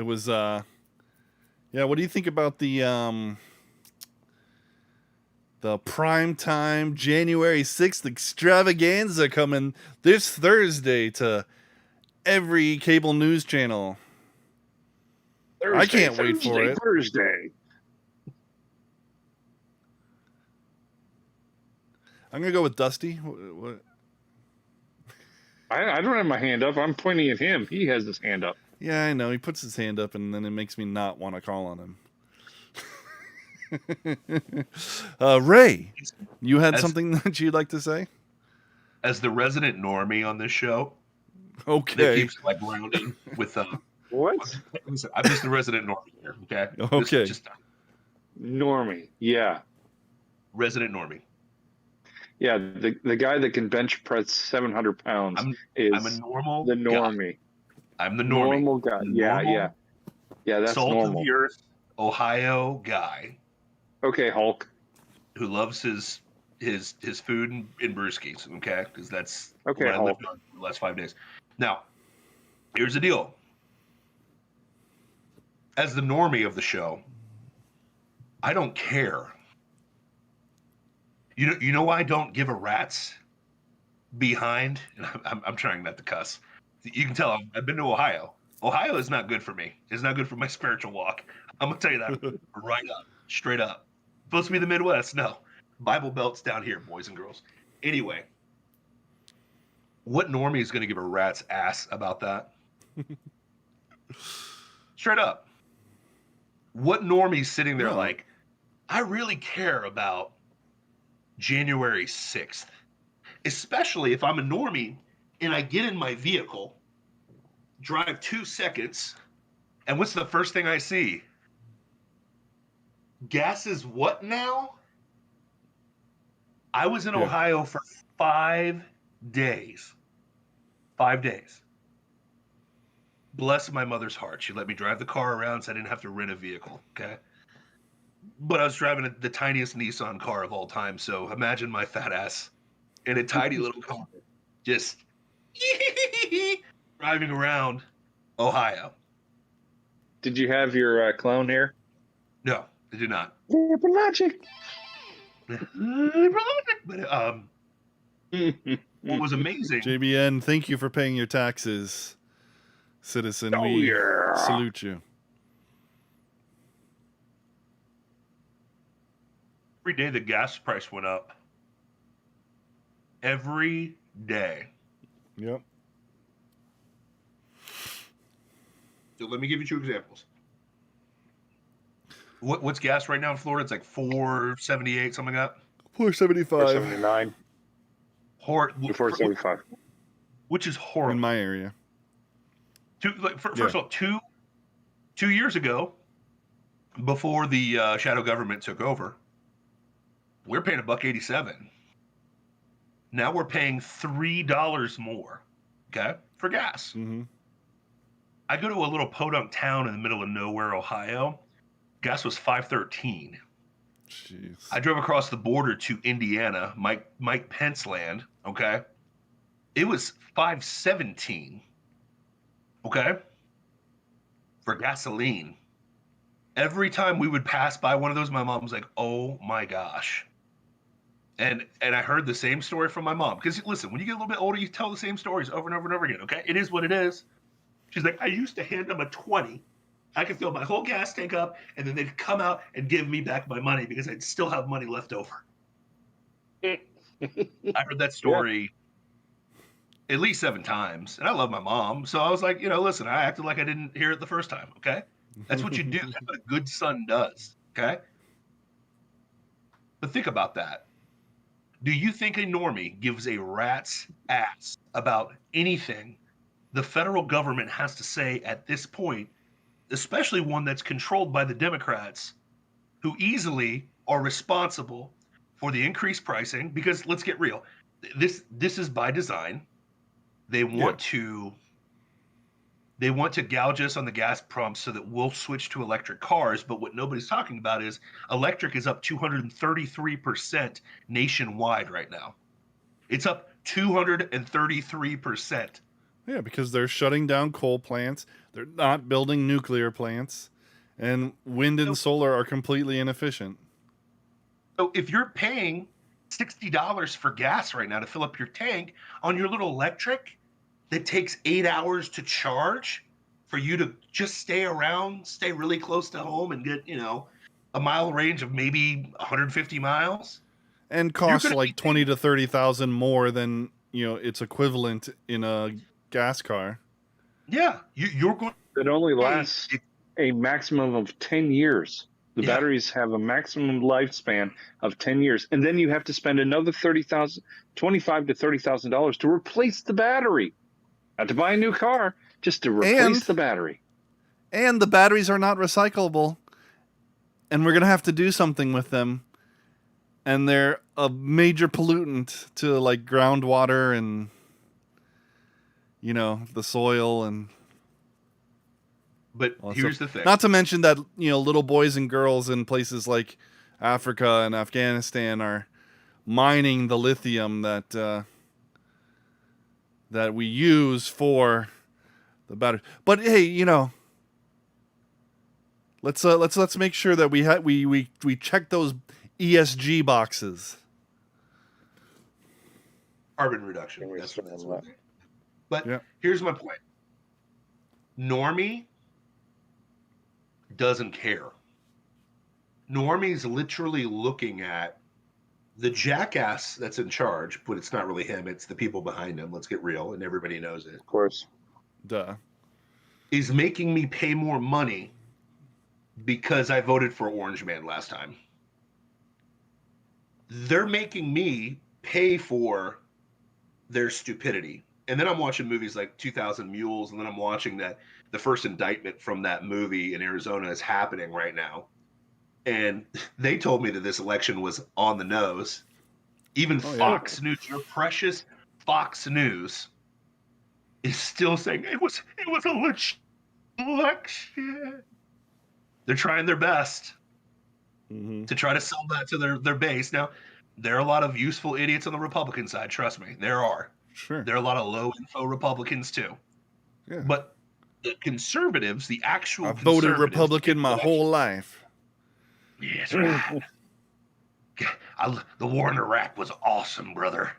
was what do you think about the primetime January 6th extravaganza coming this Thursday to every cable news channel? I can't wait for it. Thursday. I'm gonna go with Dusty. What? I don't have my hand up. I'm pointing at him. He has his hand up. Yeah, I know. He puts his hand up, and then it makes me not want to call on him. Ray, you had something that you'd like to say? As the resident normie on this show, okay, that keeps like rounding with what? I'm just the resident normie here. Okay. Okay. Just normie. Yeah. Resident normie. Yeah, the guy that can bench press 700 pounds I'm a normal the normie. Guy. I'm the normie. Normal guy. Yeah. That's salt normal. of the earth, Ohio guy. Okay, Hulk. Who loves his food and brewskis. Okay, because that's okay. what I lived on for the last 5 days. Now, here's the deal. As the normie of the show, I don't care. You know why I don't give a rat's behind? And I'm trying not to cuss. You can tell I've been to Ohio. Ohio is not good for me. It's not good for my spiritual walk. I'm gonna tell you that right up, straight up. Supposed to be the Midwest? No, Bible Belt's down here, boys and girls. Anyway, what normie is gonna give a rat's ass about that? Straight up. What normie's sitting there like, I really care about January 6th, especially if I'm a normie and I get in my vehicle, drive 2 seconds, and what's the first thing I see? Gas is what now? I was in Yeah. Ohio for 5 days. 5 days. Bless my mother's heart. She let me drive the car around so I didn't have to rent a vehicle. Okay. But I was driving the tiniest Nissan car of all time. So imagine my fat ass in a tiny little car, just driving around Ohio. Did you have your clown hair? No, I did not. Urban Logic. But what was amazing. JBN, thank you for paying your taxes, citizen. Oh, We yeah. salute you. Every day the gas price went up. Every day. Yep. So let me give you 2 examples. What's gas right now in Florida? It's like $4.78, something like that. $4.75 479. 475. Which is horrible. in my area. First of all, two years ago, before the shadow government took over, we were paying $1.87. Now we're paying $3 more, okay, for gas. Mm-hmm. I go to a little podunk town in the middle of nowhere, Ohio. Gas was $5.13. Jeez. I drove across the border to Indiana, Mike Pence land, okay? It was $5.17, okay, for gasoline. Every time we would pass by one of those, my mom was like, oh my gosh. And I heard the same story from my mom. Because listen, when you get a little bit older, you tell the same stories over and over and over again, okay? It is what it is. She's like, I used to hand them a 20. I could fill my whole gas tank up, and then they'd come out and give me back my money because I'd still have money left over. I heard that story at least 7 times, and I love my mom. So I was like, listen, I acted like I didn't hear it the first time, okay? That's what you do. That's what a good son does, okay? But think about that. Do you think a normie gives a rat's ass about anything the federal government has to say at this point, especially one that's controlled by the Democrats, who easily are responsible for the increased pricing? Because let's get real, this is by design. They want to gouge us on the gas pumps so that we'll switch to electric cars. But what nobody's talking about is electric is up 233% nationwide right now. It's up 233%. Yeah, because they're shutting down coal plants. They're not building nuclear plants. And wind and solar are completely inefficient. So if you're paying $60 for gas right now to fill up your tank on your little electric that takes 8 hours to charge for you to just stay around, stay really close to home and get, a mile range of maybe 150 miles. And costs like 20 to 30,000 more than, its equivalent in a gas car. Yeah, you're going. It only lasts a maximum of 10 years. The batteries have a maximum lifespan of 10 years, and then you have to spend another $25,000 to $30,000 to replace the battery. Not to buy a new car, just to replace the battery. And the batteries are not recyclable, and we're gonna have to do something with them. And they're a major pollutant to like groundwater and the soil and. But here's the thing. Not to mention that little boys and girls in places like Africa and Afghanistan are mining the lithium that we use for the battery. But hey, let's make sure that we check those ESG boxes. Carbon reduction. That's what. But here's my point. Normie doesn't care. Normie's literally looking at the jackass that's in charge, but it's not really him, it's the people behind him. Let's get real, and everybody knows it. Of course. Duh. Is making me pay more money because I voted for Orange Man last time. they're making me pay for their stupidity. And then I'm watching movies like 2000 Mules, and then I'm watching that the first indictment from that movie in Arizona is happening right now. And they told me that this election was on the nose. Even Oh, yeah. Fox News, your precious Fox News, is still saying it was a legit election. They're trying their best to try to sell that to their base. Now, there are a lot of useful idiots on the Republican side. Trust me, there are. Sure. There are a lot of low info Republicans too. Yeah. But the conservatives, the actual I've voted conservatives, Republican my whole life. Yes, right. The war in Iraq was awesome, brother.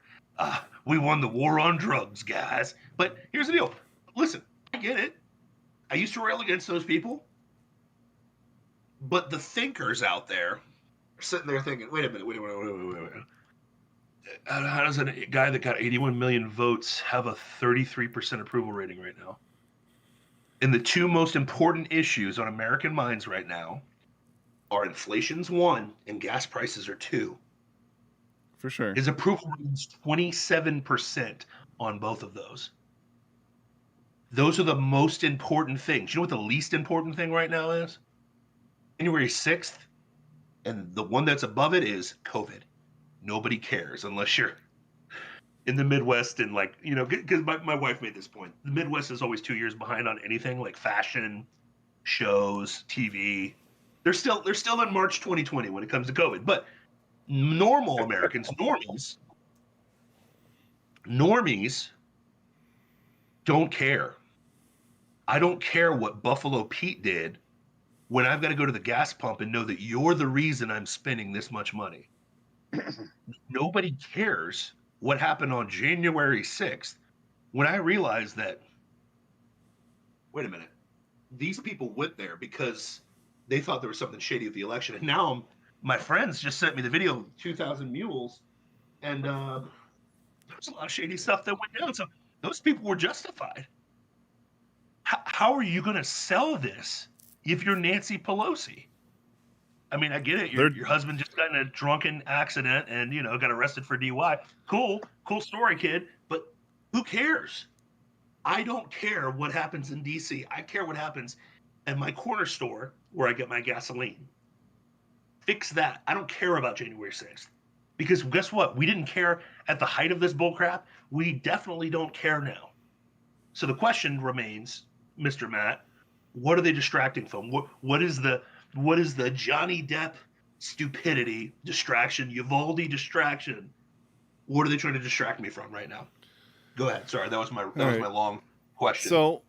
We won the war on drugs, guys. But here's the deal. Listen, I get it. I used to rail against those people. But the thinkers out there are sitting there thinking, wait a minute. How does a guy that got 81 million votes have a 33% approval rating right now? And the two most important issues on American minds right now are inflation's one and gas prices are two. For sure. His approval rating is 27% on both of those. Those are the most important things. You know what the least important thing right now is? January 6th, and the one that's above it is COVID. Nobody cares unless you're in the Midwest and because my wife made this point. The Midwest is always 2 years behind on anything like fashion, shows, TV. They're still in March 2020 when it comes to COVID. But normal Americans, normies don't care. I don't care what Buffalo Pete did when I've got to go to the gas pump and know that you're the reason I'm spending this much money. Nobody cares what happened on January 6th when I realized that, wait a minute, these people went there because they thought there was something shady with the election. And now my friends just sent me the video of 2000 Mules, and there's a lot of shady stuff that went down. So those people were justified. How are you going to sell this if you're Nancy Pelosi? I mean, I get it. Your husband just got in a drunken accident and, got arrested for DUI. Cool story, kid. But who cares? I don't care what happens in D.C. I care what happens at my corner store where I get my gasoline. Fix that. I don't care about January 6th. Because guess what? We didn't care at the height of this bullcrap. We definitely don't care now. So the question remains, Mr. Matt, what are they distracting from? What is the Johnny Depp stupidity distraction, Uvalde distraction? What are they trying to distract me from right now? Go ahead. Sorry, that was my long question. So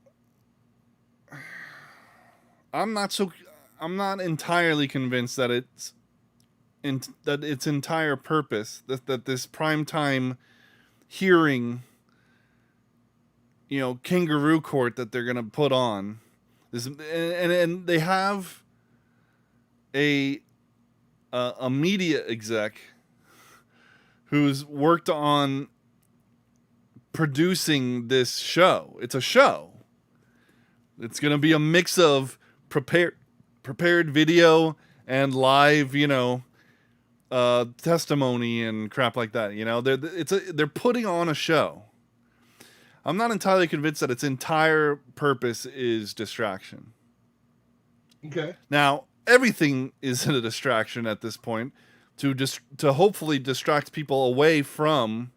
I'm not entirely convinced that its entire purpose, that this primetime hearing, kangaroo court that they're gonna put on this, and they have a media exec who's worked on producing this show. It's a show. It's going to be a mix of prepared video and live, testimony and crap like that. They're putting on a show. I'm not entirely convinced that its entire purpose is distraction. Okay. Now, everything is a distraction at this point to hopefully distract people away from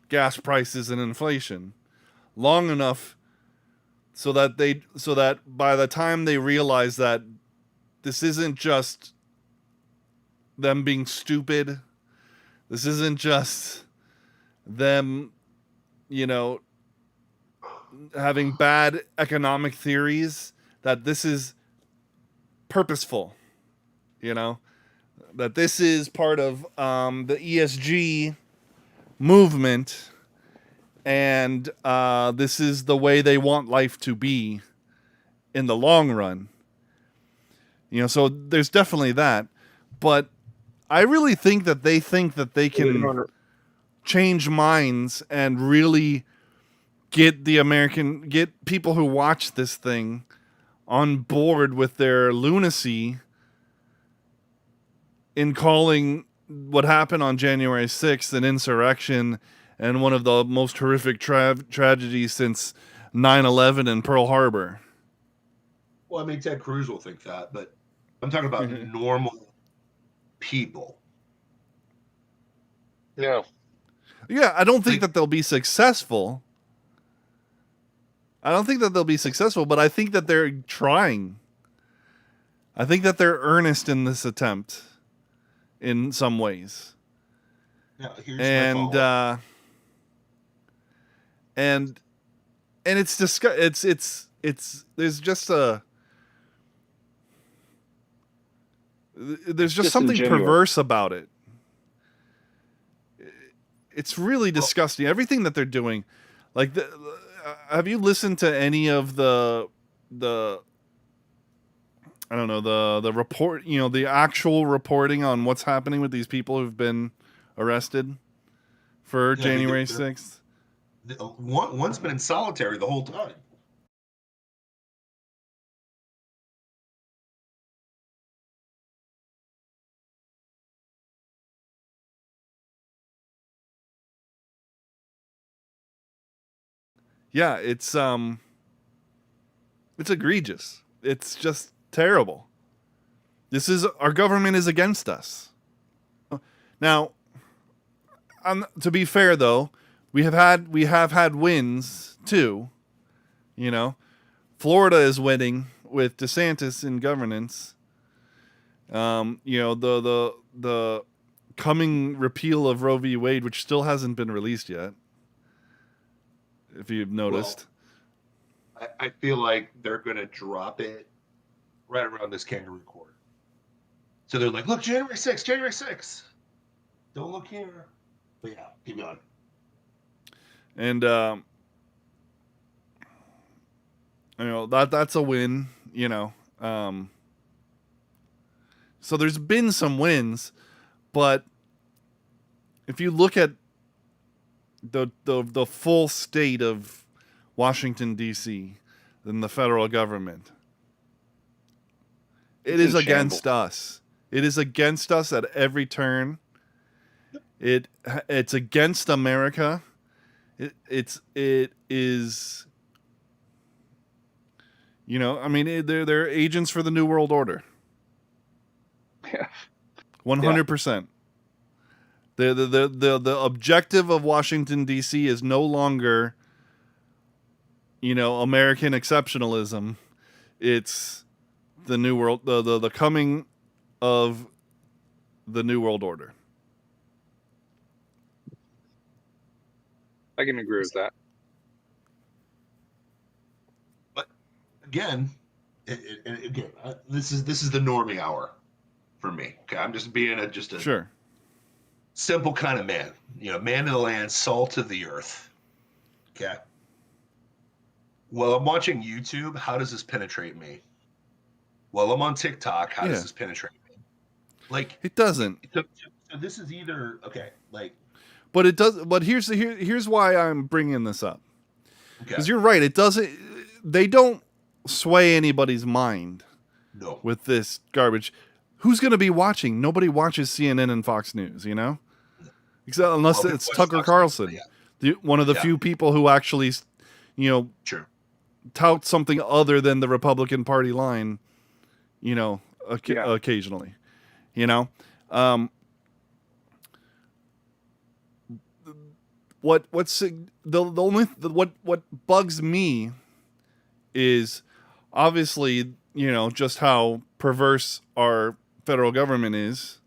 gas prices and inflation long enough so that by the time they realize that this isn't just them being stupid, this isn't just them, having bad economic theories, that this is purposeful, that this is part of the ESG movement, and this is the way they want life to be in the long run. So there's definitely that, but I really think that they can change minds and really get people who watch this thing on board with their lunacy in calling what happened on January 6th, an insurrection, and one of the most horrific tragedies since 9/11 and Pearl Harbor. Well, I mean, Ted Cruz will think that, but I'm talking about normal people. No. Yeah, I don't think that they'll be successful. I don't think that they'll be successful, but I think that they're trying. I think that they're earnest in this attempt in some ways. Now, here's And it's there's just something perverse about it. It's really disgusting. Everything that they're doing, like, have you listened to any of the I don't know, the report, the actual reporting on what's happening with these people who've been arrested for January 6th? One's been in solitary the whole time. Yeah, it's egregious. It's just terrible. Our government is against us. Now, to be fair though, we have had wins too. Florida is winning with DeSantis in governance. The coming repeal of Roe v. Wade, which still hasn't been released yet, if you've noticed. Well, I feel like they're going to drop it right around this kangaroo court. So they're like, look, January 6th, January 6th. Don't look here. But yeah, keep going. And that's a win, so there's been some wins, but if you look at the full state of Washington D.C. and the federal government, it is against us. It is against us at every turn. It's against America. It is. They're agents for the New World Order. Yeah. 100%. The objective of Washington D.C. is no longer, American exceptionalism. It's the New World, the coming of the New World Order. I can agree with that. But again, this is the normie hour for me. Okay, I'm just being a sure simple kind of man. Man of the land, salt of the earth. Okay. Well, I'm watching YouTube. How does this penetrate me? Well, I'm on TikTok. How does this penetrate me? Like, it doesn't. So this is either but it does. But here's why I'm bringing this up. Because you're right. It doesn't. They don't sway anybody's mind. No. With this garbage, who's going to be watching? Nobody watches CNN and Fox News. Except unless it's Tucker Carlson, one of the few people who actually, sure, tout something other than the Republican Party line. Occasionally. What bugs me is obviously, just how perverse our federal government is,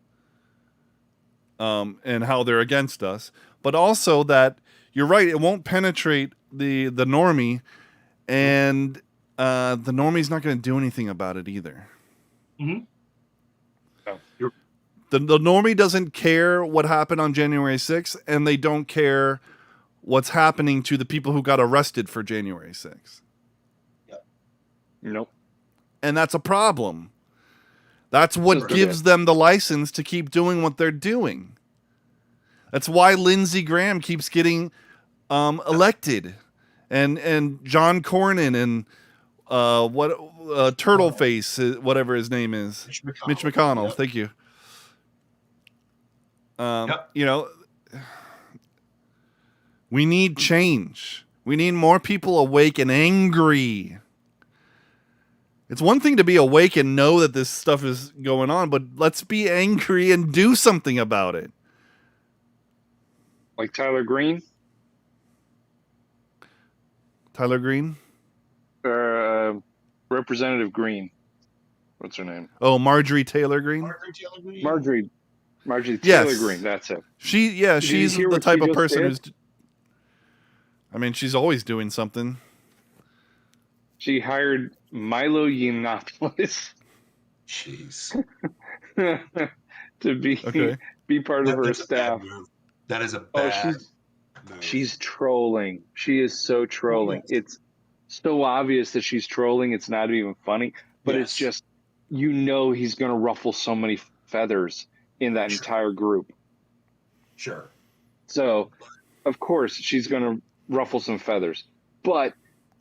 and how they're against us, but also that you're right, it won't penetrate the normie, and the normie's not going to do anything about it either. Mm-hmm. The normie doesn't care what happened on January 6th, and they don't care what's happening to the people who got arrested for January 6th. Yep. Nope. And that's a problem. That's what gives them the license to keep doing what they're doing. That's why Lindsey Graham keeps getting elected, and John Cornyn and Turtleface, whatever his name is, Mitch McConnell. Yep. Thank you. Yep. You know, we need change. We need more people awake and angry. It's one thing to be awake and know that this stuff is going on, but let's be angry and do something about it. Like Tyler Green, Tyler Green? Representative Green. What's her name? Oh, Marjorie Taylor Green? Marjorie Yes. Taylor Green. That's it. She's you hear the what type she of just person did? who's. I mean, she's always doing something. She hired Milo Yiannopoulos Jeez. to Okay. be part of her That's a bad staff. move. That is a Oh, bad move. she's trolling. She is so trolling. Yes. It's so obvious that she's trolling. It's not even funny, but it's Yes. just, he's going to ruffle so many feathers in that Sure. entire group. Sure. So, of course, she's going to ruffle some feathers, but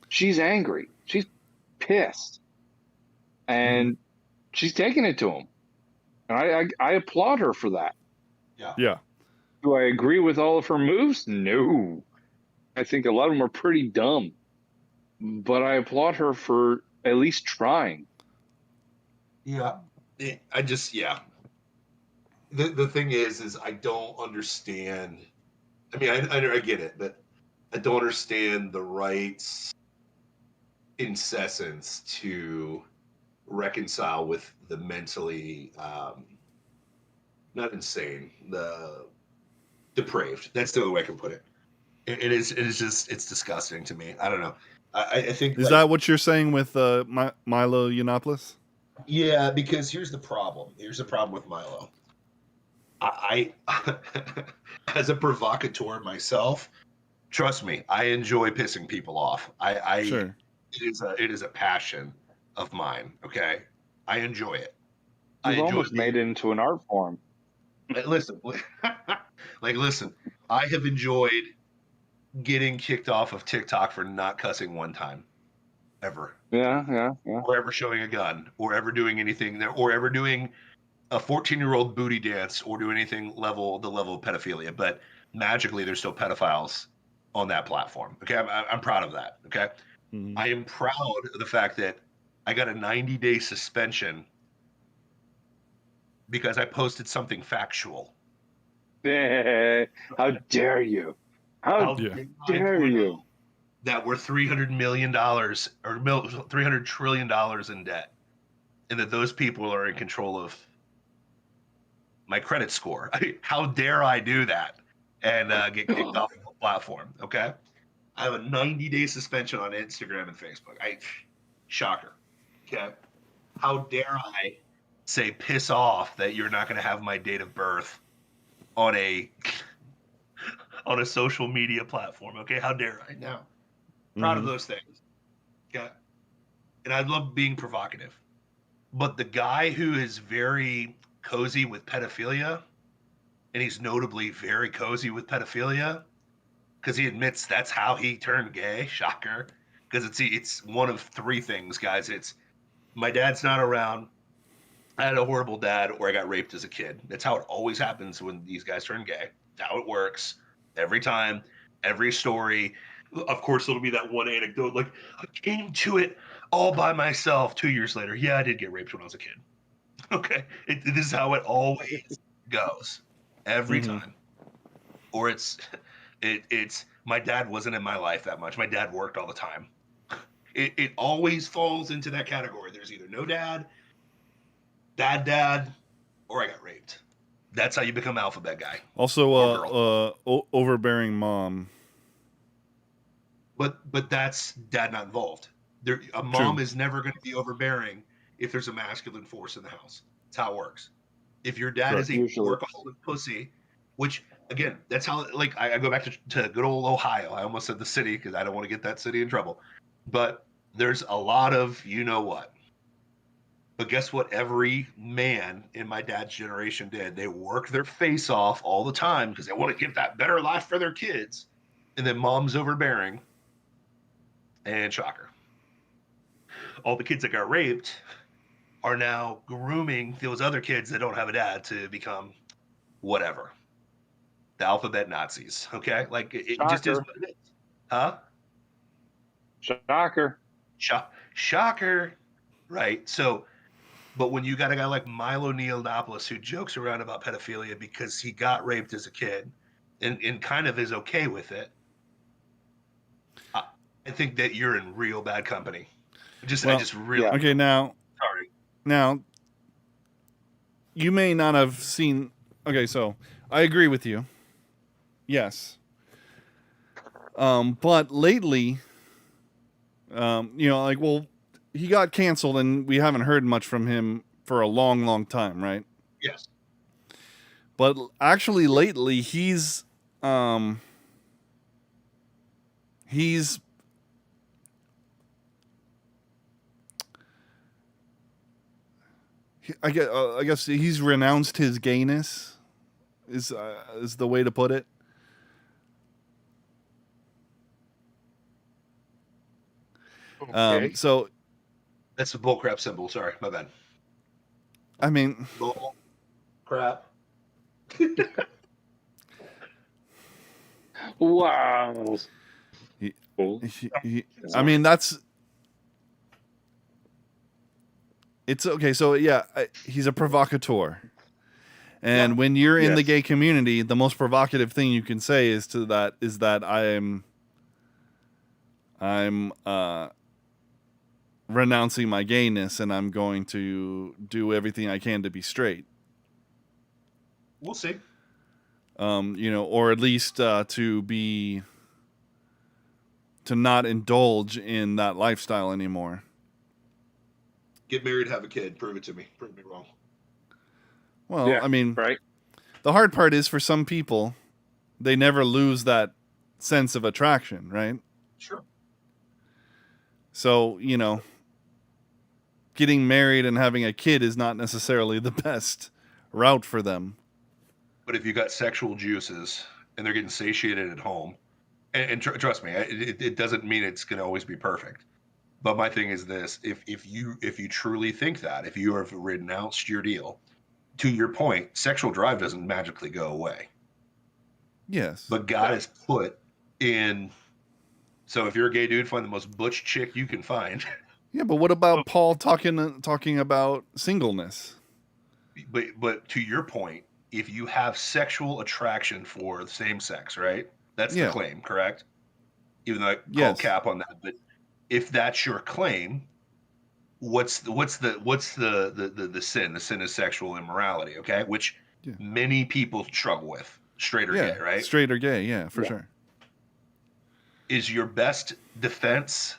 she's angry. She's pissed, and she's taking it to him. And I applaud her for that. Yeah. Yeah. Do I agree with all of her moves? No. I think a lot of them are pretty dumb. But I applaud her for at least trying. Yeah. I just, yeah. The thing is I don't understand. I mean, I get it, but I don't understand the right's incessance to reconcile with the mentally, not insane, the depraved. That's the only way I can put it. It is just, it's disgusting to me. I don't know. I think Is that what you're saying with Milo Yiannopoulos? yeah, because here's the problem. Here's the problem with Milo. I as a provocateur myself, trust me, I enjoy pissing people off. Sure. It is a passion of mine. Okay, I enjoy it. You've almost made it into an art form. Listen, listen. I have enjoyed getting kicked off of TikTok for not cussing one time, ever. Yeah. Or ever showing a gun, or ever doing anything there, or ever doing a 14-year-old booty dance, or do anything the level of pedophilia. But magically, there's still pedophiles on that platform. Okay, I'm proud of that. Okay, I am proud of the fact that I got a 90-day suspension because I posted something factual. How dare you? How dare you? That we're $300 million or $300 trillion in debt, and that those people are in control of my credit score. How dare I do that and get kicked off the platform? Okay, I have a 90-day suspension on Instagram and Facebook. Shocker. Okay, how dare I say piss off that you're not going to have my date of birth on a social media platform? Okay, how dare I? Now, proud of those things. Okay, and I love being provocative, but the guy who is very cozy with pedophilia, and he's notably very cozy with pedophilia because he admits that's how he turned gay. Shocker. Because it's one of three things, guys. It's my dad's not around, I had a horrible dad, or I got raped as a kid. That's how it always happens when these guys turn gay. That's how it works every time, every story. Of course, it'll be that one anecdote like, I came to it all by myself 2 years later. Yeah, I did get raped when I was a kid. Okay, this is how it always goes every time. Or it's my dad wasn't in my life that much. My dad worked all the time. It always falls into that category. There's either no dad, dad, or I got raped. That's how you become alphabet guy. Also, overbearing mom. But that's dad not involved. A mom is never going to be overbearing if there's a masculine force in the house. That's how it works. If your dad is a workaholic pussy, which again, that's how, like, I go back to good old Ohio. I almost said the city because I don't want to get that city in trouble. But there's a lot of you know what. But guess what? Every man in my dad's generation did. They work their face off all the time because they want to give that better life for their kids. And then mom's overbearing. And shocker. All the kids that got raped are now grooming those other kids that don't have a dad to become whatever. the alphabet Nazis. Okay, like it just is Shocker. what it is. Huh? Shocker. Shocker, right? So, but when you got a guy like Milo Yiannopoulos who jokes around about pedophilia because he got raped as a kid and kind of is okay with it, I think that you're in real bad company. I just really Okay, now sorry. you may not have seen. Okay, so I agree with you. Yes. But lately, like, well, he got canceled and we haven't heard much from him for a long, long time, right? Yes. But actually, lately, he's I guess he's renounced his gayness. Is the way to put it. Okay. So That's a bullcrap symbol. Sorry, my bad. I mean, Bull crap. Wow. Cool. I mean it's okay. So yeah, he's a provocateur, and when you're in the Yes. gay community, the most provocative thing you can say is that I'm renouncing my gayness and I'm going to do everything I can to be straight. We'll see. Or at least to not indulge in that lifestyle anymore. Get married, have a kid. Prove it to me. Prove me wrong. Well, Yeah, I mean, right. the hard part is for some people, they never lose that sense of attraction, right? Sure. So, getting married and having a kid is not necessarily the best route for them. But if you got sexual juices and they're getting satiated at home, and trust me, it doesn't mean it's going to always be perfect. But my thing is this: if you truly think that, if you have renounced your deal, to your point, sexual drive doesn't magically go away. Yes. But God has put in. So if you're a gay dude, find the most butch chick you can find. Yeah, but what about Paul talking about singleness? But to your point, if you have sexual attraction for the same sex, right? That's the Yeah. claim, correct? Even though I call Yes. cap on that, but if that's your claim, what's the sin? The sin is sexual immorality, okay? Which Yeah. many people struggle with, straight or gay, right? Straight or gay, yeah, for sure. Is your best defense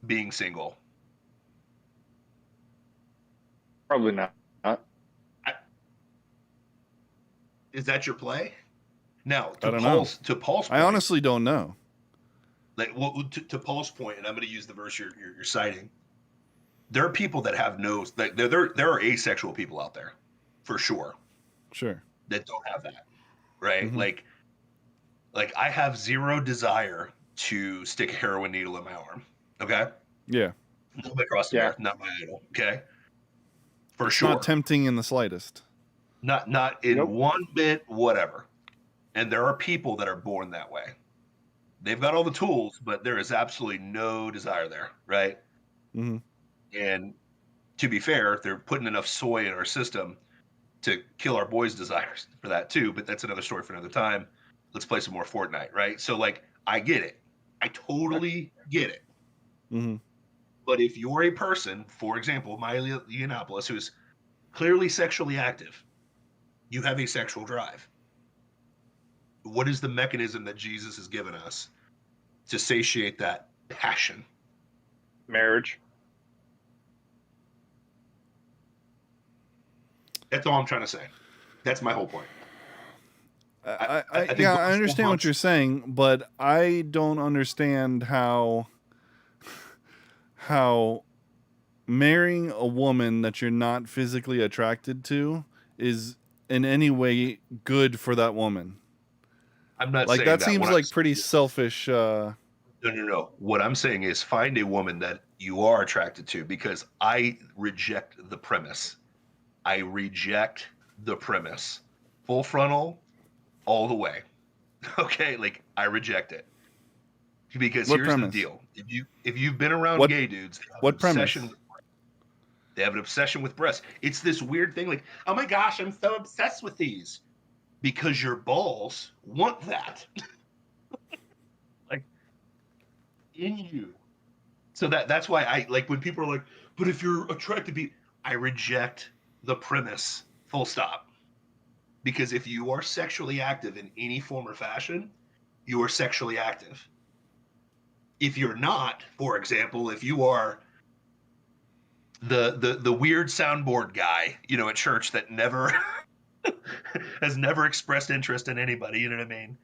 being single? Probably not. Is that your play? Now, I don't know. To Paul's point, I honestly don't know. like to Paul's point, and I'm going to use the verse you're citing. There are people that have no, like there are asexual people out there, for sure, Sure. that don't have that, right? Mhm. Like I have zero desire to stick a heroin needle in my arm. Okay, Yeah. not my cross to Yeah. bear, not my idol. Okay, for It's sure, not tempting in the slightest. not in Nope. one bit, whatever. And there are people that are born that way. They've got all the tools, but there is absolutely no desire there, right? Mm-hmm. And to be fair, they're putting enough soy in our system to kill our boys' desires for that too. But that's another story for another time. Let's play some more Fortnite, right? So, like, I get it. I totally get it. Mm-hmm. But if you're a person, for example, Milo Yiannopoulos, who's clearly sexually active, you have a sexual drive. What is the mechanism that Jesus has given us to satiate that passion? Marriage. That's all I'm trying to say. That's my whole point. I think I those understand what you're saying, but I don't understand how marrying a woman that you're not physically attracted to is in any way good for that woman. I'm not Like saying that that. seems What like pretty selfish. No. What I'm saying is find a woman that you are attracted to, because I reject the premise. I reject the premise. Full frontal, all the way. Okay, like I reject it. Because What here's the premise? deal. If you've been around What- gay dudes, they have what an obsession premise? with they have an obsession with breasts. It's this weird thing like, oh my gosh, I'm so obsessed with these. Because your balls want that. Like in you. So that's why I like when people are like, but if you're attracted to I reject the premise. Full stop. Because if you are sexually active in any form or fashion, you are sexually active. If you're not, for example, if you are the weird soundboard guy, at church that never has never expressed interest in anybody, you know what I mean?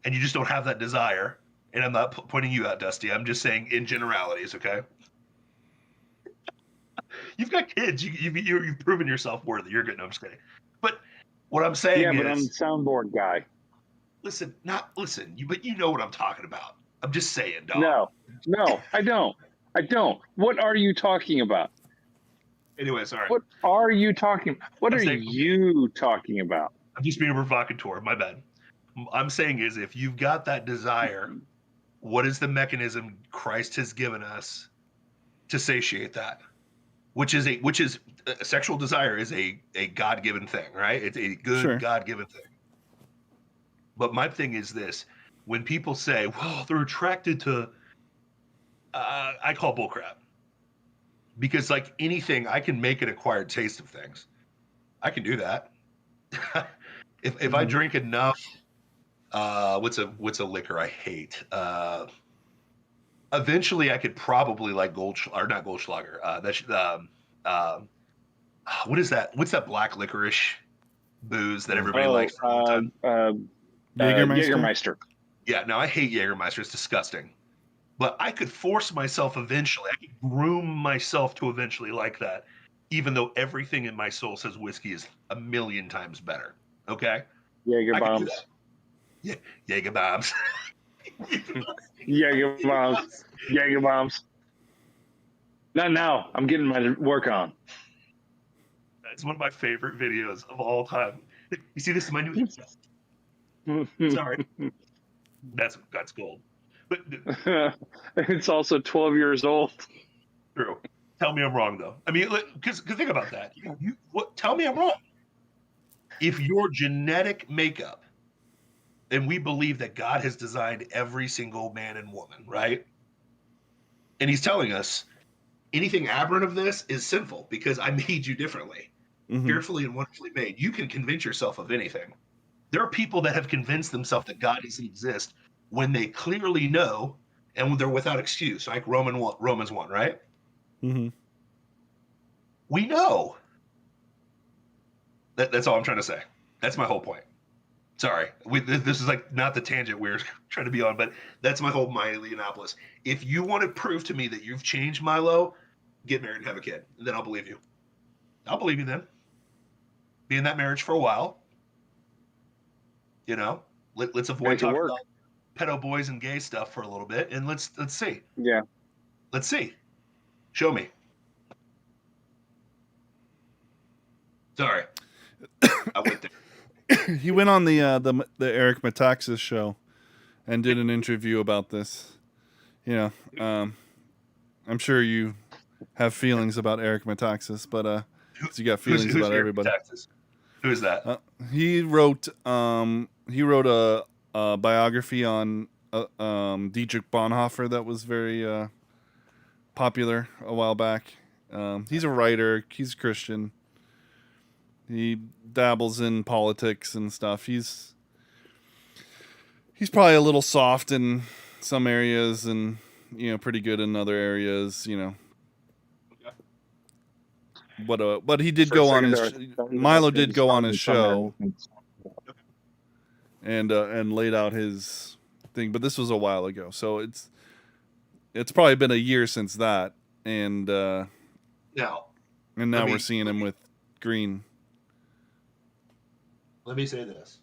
And you just don't have that desire. And I'm not pointing you out, Dusty. I'm just saying in generalities, okay? You've got kids. You've proven yourself worthy. You're good. No, I'm just kidding. But what I'm saying Yeah, is, but I'm the soundboard guy. listen, but you know what I'm talking about. I'm just saying, dog. No, I don't. What are you talking about? Anyway, sorry. What are you talking? What I'm are saying- you talking about? I'm just being a provocateur. My bad. I'm saying is if you've got that desire, what is the mechanism Christ has given us to satiate that? Which is a sexual desire is a God-given thing, right? It's a good Sure. God-given thing. But my thing is this: when people say, "Well, they're attracted to," I call bullcrap. Because like anything, I can make an acquired taste of things. I can do that. if I drink enough, what's a liquor I hate? Eventually, I could probably like not Goldschlager. What is that? What's that black licorice booze that everybody likes for a long time? Jägermeister? Jägermeister. Yeah, no, I hate Jägermeister. It's disgusting. But I could force myself eventually. I could groom myself to eventually like that, even though everything in my soul says whiskey is a million times better. Okay? Jaeger I could do bombs. that. Yeah, Jaeger bombs. Jaeger bombs. Jaeger bombs. Not now. I'm getting my work on. That's one of my favorite videos of all time. You see, this is my new. Sorry, that's gold. But It's also 12 years old. true. Tell me I'm wrong though. I mean, because think about that. Tell me I'm wrong. If your genetic makeup, and we believe that God has designed every single man and woman, right? And He's telling us anything aberrant of this is sinful because I made you differently, fearfully and wonderfully made. You can convince yourself of anything. There are people that have convinced themselves that God doesn't exist when they clearly know and they're without excuse, like Romans 1, right? Mm-hmm. We know. That's all I'm trying to say. That's my whole point. Sorry. This is like not the tangent we're trying to be on, but that's my whole Leonopolis. If you want to prove to me that you've changed, Milo, get married and have a kid. And then I'll believe you. I'll believe you then. Be in that marriage for a while. Let's avoid talking about pedo boys and gay stuff for a little bit, and let's see. Yeah. Let's see. Show me. Sorry, I went there. He went on the Eric Metaxas show and did an interview about this. I'm sure you have feelings about Eric Metaxas, but you got feelings who's about Eric everybody. Metaxas? Who is that? He wrote a biography on Dietrich Bonhoeffer that was very popular a while back. He's a writer. He's a Christian. He dabbles in politics and stuff. He's probably a little soft in some areas and pretty good in other areas. But he did go on his Milo did go on his show and laid out his thing, but this was a while ago, so it's probably been a year since that, and now we're seeing him with Green. Let me say this: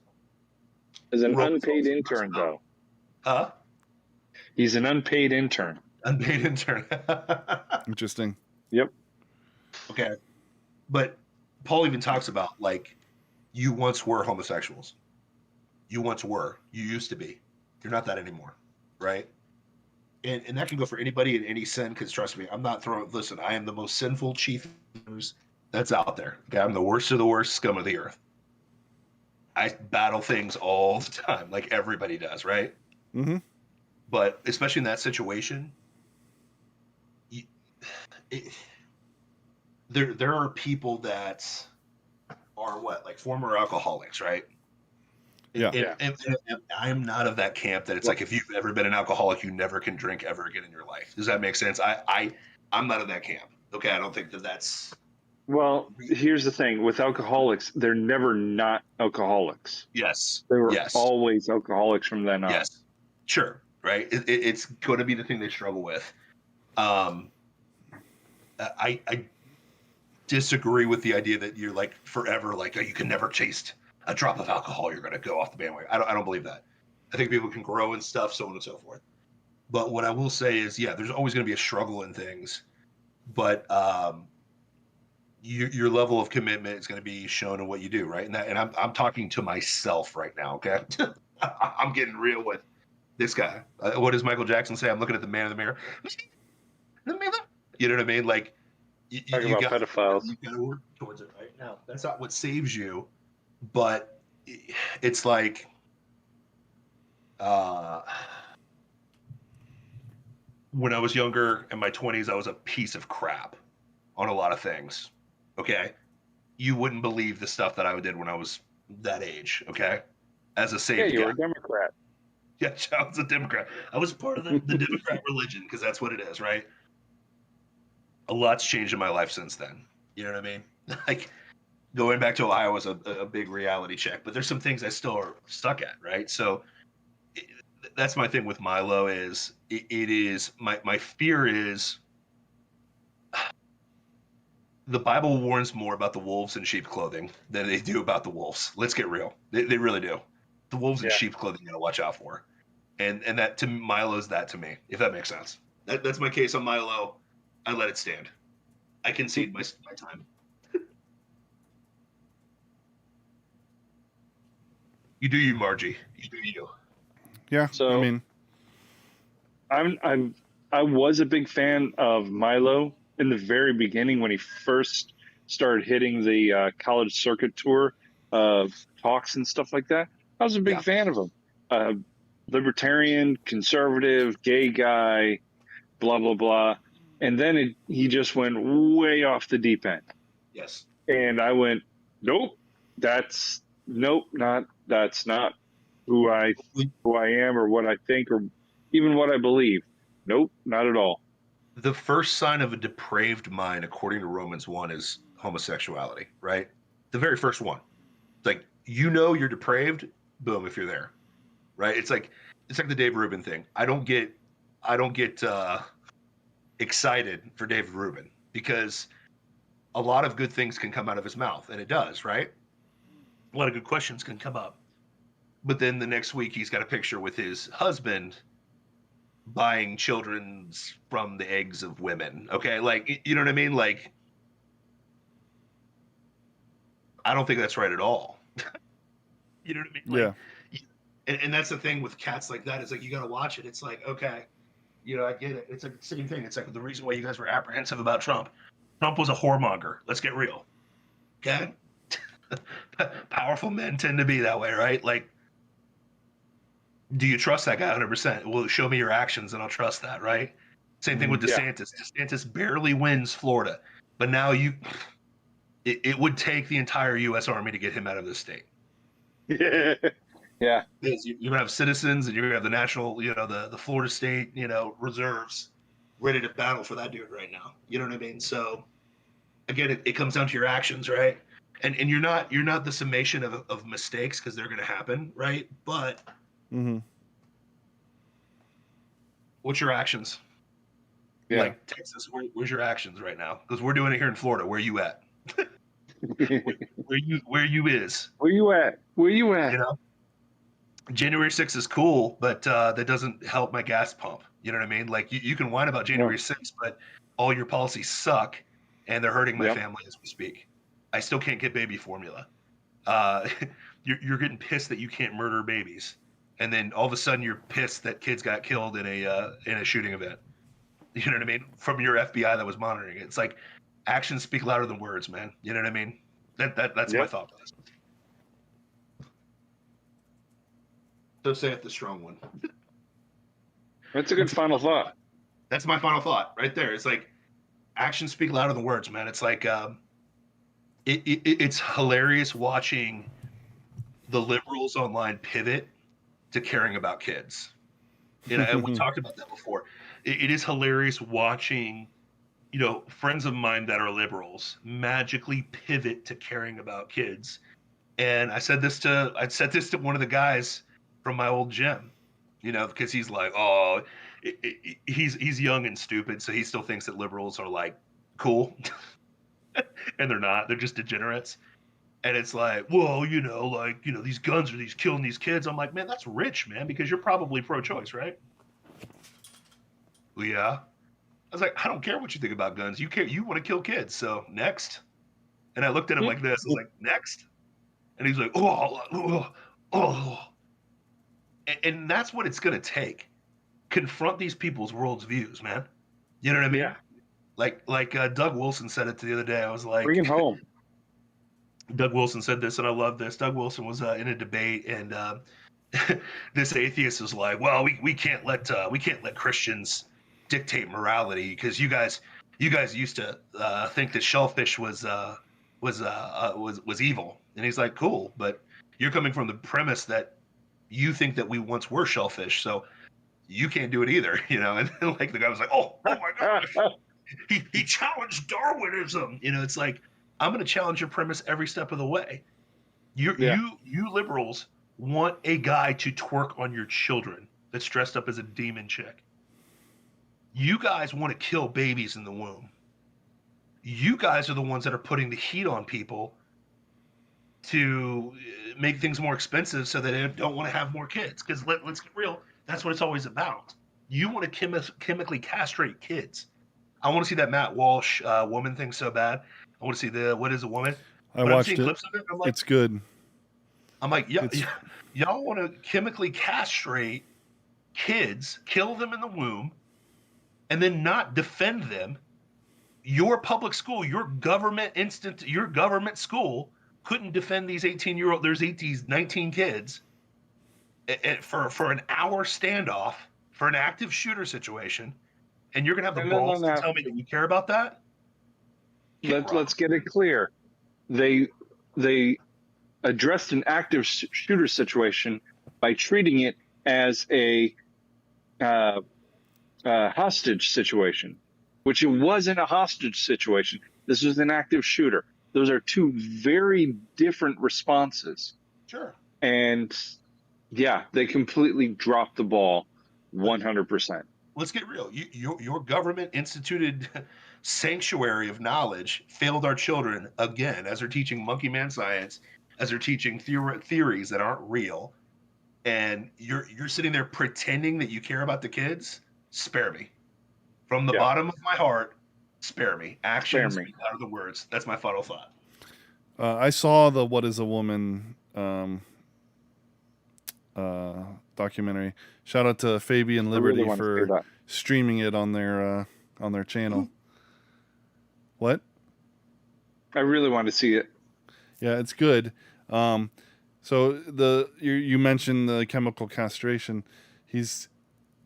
as an unpaid intern, though. Huh? He's an unpaid intern. Unpaid intern. Interesting. Yep. Okay, but Paul even talks about like, you once were homosexuals. You once were. You used to be. You're not that anymore, right? And that can go for anybody in any sin. Because trust me, I'm not throwing. Listen, I am the most sinful chief that's out there. Okay, I'm the worst of the worst scum of the earth. I battle things all the time, like everybody does, right? Mm-hmm. But especially in that situation, it, there are people that are what, like former alcoholics, right? Yeah. And I'm not of that camp that it's like if you've ever been an alcoholic, you never can drink ever again in your life. Does that make sense? I'm not of that camp. Okay, I don't think that's. Well, here's the thing with alcoholics, they're never not alcoholics. Yes. They were Yes. always alcoholics from then on. Yes. Sure. Right. It's going to be the thing they struggle with. I disagree with the idea that you're like forever, like, oh, you can never taste a drop of alcohol. You're going to go off the bandwagon. I don't believe that. I think people can grow and stuff, so on and so forth. But what I will say is, yeah, there's always going to be a struggle in things, but your level of commitment is going to be shown in what you do, right? And I'm talking to myself right now. Okay, I'm getting real with this guy. What does Michael Jackson say? I'm looking at the man in the mirror. You know what I mean? Like Talking about pedophiles. you got to work towards it right now. That's not what saves you, but it's like when I was younger in my 20s, I was a piece of crap on a lot of things. Okay, you wouldn't believe the stuff that I did when I was that age. Okay, as a saved You guy. were a Democrat. Yeah, I was a Democrat. I was part of the Democrat religion because that's what it is, right? A lot's changed in my life since then. You know what I mean? Like going back to Ohio was a big reality check, but there's some things I still are stuck at, right? So that's my thing with Milo is it is my fear is the Bible warns more about the wolves in sheep clothing than they do about the wolves. Let's get real. They really do. The wolves in sheep clothing you gotta watch out for. And that to Milo's that to me, if that makes sense. That's my case on Milo. I let it stand. I concede my time. You do you, Margie. You do you. Yeah. So I mean, I was a big fan of Milo in the very beginning when he first started hitting the college circuit tour of talks and stuff like that. I was a big fan of him. Libertarian, conservative, gay guy, blah blah blah, and then he just went way off the deep end. Yes. And I went, nope, that's not who I am or what I think or even what I believe. Nope, not at all. The first sign of a depraved mind, according to Romans 1, is homosexuality, right? The very first one. It's like, you're depraved, boom, if you're there. Right? It's like the Dave Rubin thing. I don't get excited for David Rubin because a lot of good things can come out of his mouth, and it does, right? A lot of good questions can come up. But then the next week he's got a picture with his husband buying children's from the eggs of women. Okay, like, you know what I mean? Like, I don't think that's right at all. You know what I mean? Like, yeah. And that's the thing with cats like that. It's like you got to watch it. It's like, okay, I get it. It's like the same thing. It's like the reason why you guys were apprehensive about Trump. Trump was a whoremonger. Let's get real. Okay? Powerful men tend to be that way, right? Like, do you trust that guy 100%? Well, show me your actions and I'll trust that, right? Same thing with DeSantis. Yeah. DeSantis barely wins Florida, but now it would take the entire U.S. Army to get him out of this state. Yeah. Because you're going to have citizens and you're going to have the national, the Florida State, reserves ready to battle for that dude right now. You know what I mean? So, again, it comes down to your actions, right? And you're not the summation of mistakes because they're going to happen, right? But what's your actions? Yeah. Like Texas, where's your actions right now? Because we're doing it here in Florida. Where you at? where you is? Where you at? Where you at? January 6th is cool, but that doesn't help my gas pump. You know what I mean? Like you can whine about January 6th, but all your policies suck, and they're hurting my family as we speak. I still can't get baby formula. You're getting pissed that you can't murder babies, and then all of a sudden you're pissed that kids got killed in a shooting event. You know what I mean? From your FBI that was monitoring it. It's like actions speak louder than words, man. You know what I mean? That's my Yep. thought process. So say it the strong one. That's a good final thought. That's my final thought right there. It's like actions speak louder than words, man. It's like it's hilarious watching the liberals online pivot to caring about kids. And we talked about that before. It is hilarious watching, friends of mine that are liberals magically pivot to caring about kids. And I said this to one of the guys from my old gym, because he's like, oh, he's young and stupid, so he still thinks that liberals are like cool, and they're not. They're just degenerates. And it's like, well, these guns are these killing these kids. I'm like, man, that's rich, man, because you're probably pro-choice, right? Well, yeah. I was like, I don't care what you think about guns. You want to kill kids. So next. And I looked at him like this. I was like, next. And he's like, oh. And that's what it's going to take. Confront these people's worldviews, man. You know what I mean? Yeah. Like Doug Wilson said it the other day. I was like, Bring it home. Doug Wilson said this, and I love this. Doug Wilson was in a debate, and this atheist is like, "Well, we can't let Christians dictate morality because you guys used to think that shellfish was evil." And he's like, "Cool, but you're coming from the premise that you think that we once were shellfish, so you can't do it either." And like the guy was like, "Oh my gosh, he challenged Darwinism." It's like, I'm going to challenge your premise every step of the way. You liberals want a guy to twerk on your children that's dressed up as a demon chick. You guys want to kill babies in the womb. You guys are the ones that are putting the heat on people to make things more expensive so that they don't want to have more kids. Because let's get real, that's what it's always about. You want to chemically castrate kids. I want to see that Matt Walsh woman thing so bad. I want to see what is a woman. I watched it. Clips of it. I'm like, it's good. I'm like, y'all want to chemically castrate kids, kill them in the womb, and then not defend them. Your public school, your government school couldn't defend these 18-year-old. There's 19 kids for an hour standoff for an active shooter situation, and you're gonna have the balls to tell me that you care about that? Let's get it clear. They addressed an active shooter situation by treating it as a hostage situation, which it wasn't a hostage situation. This was an active shooter. Those are two very different responses. Sure. And yeah, they completely dropped the ball 100%. Let's get real. Your government instituted sanctuary of knowledge failed our children again, as they're teaching monkey man science, as they're teaching theories that aren't real, and you're sitting there pretending that you care about the kids. Spare me, from the bottom of my heart. Spare me. Actions speak louder than words. That's my final thought. I saw the "What Is a Woman" documentary. Shout out to Fabian Liberty for streaming it on their channel. What? I really want to see it. Yeah, it's good. So you mentioned the chemical castration. He's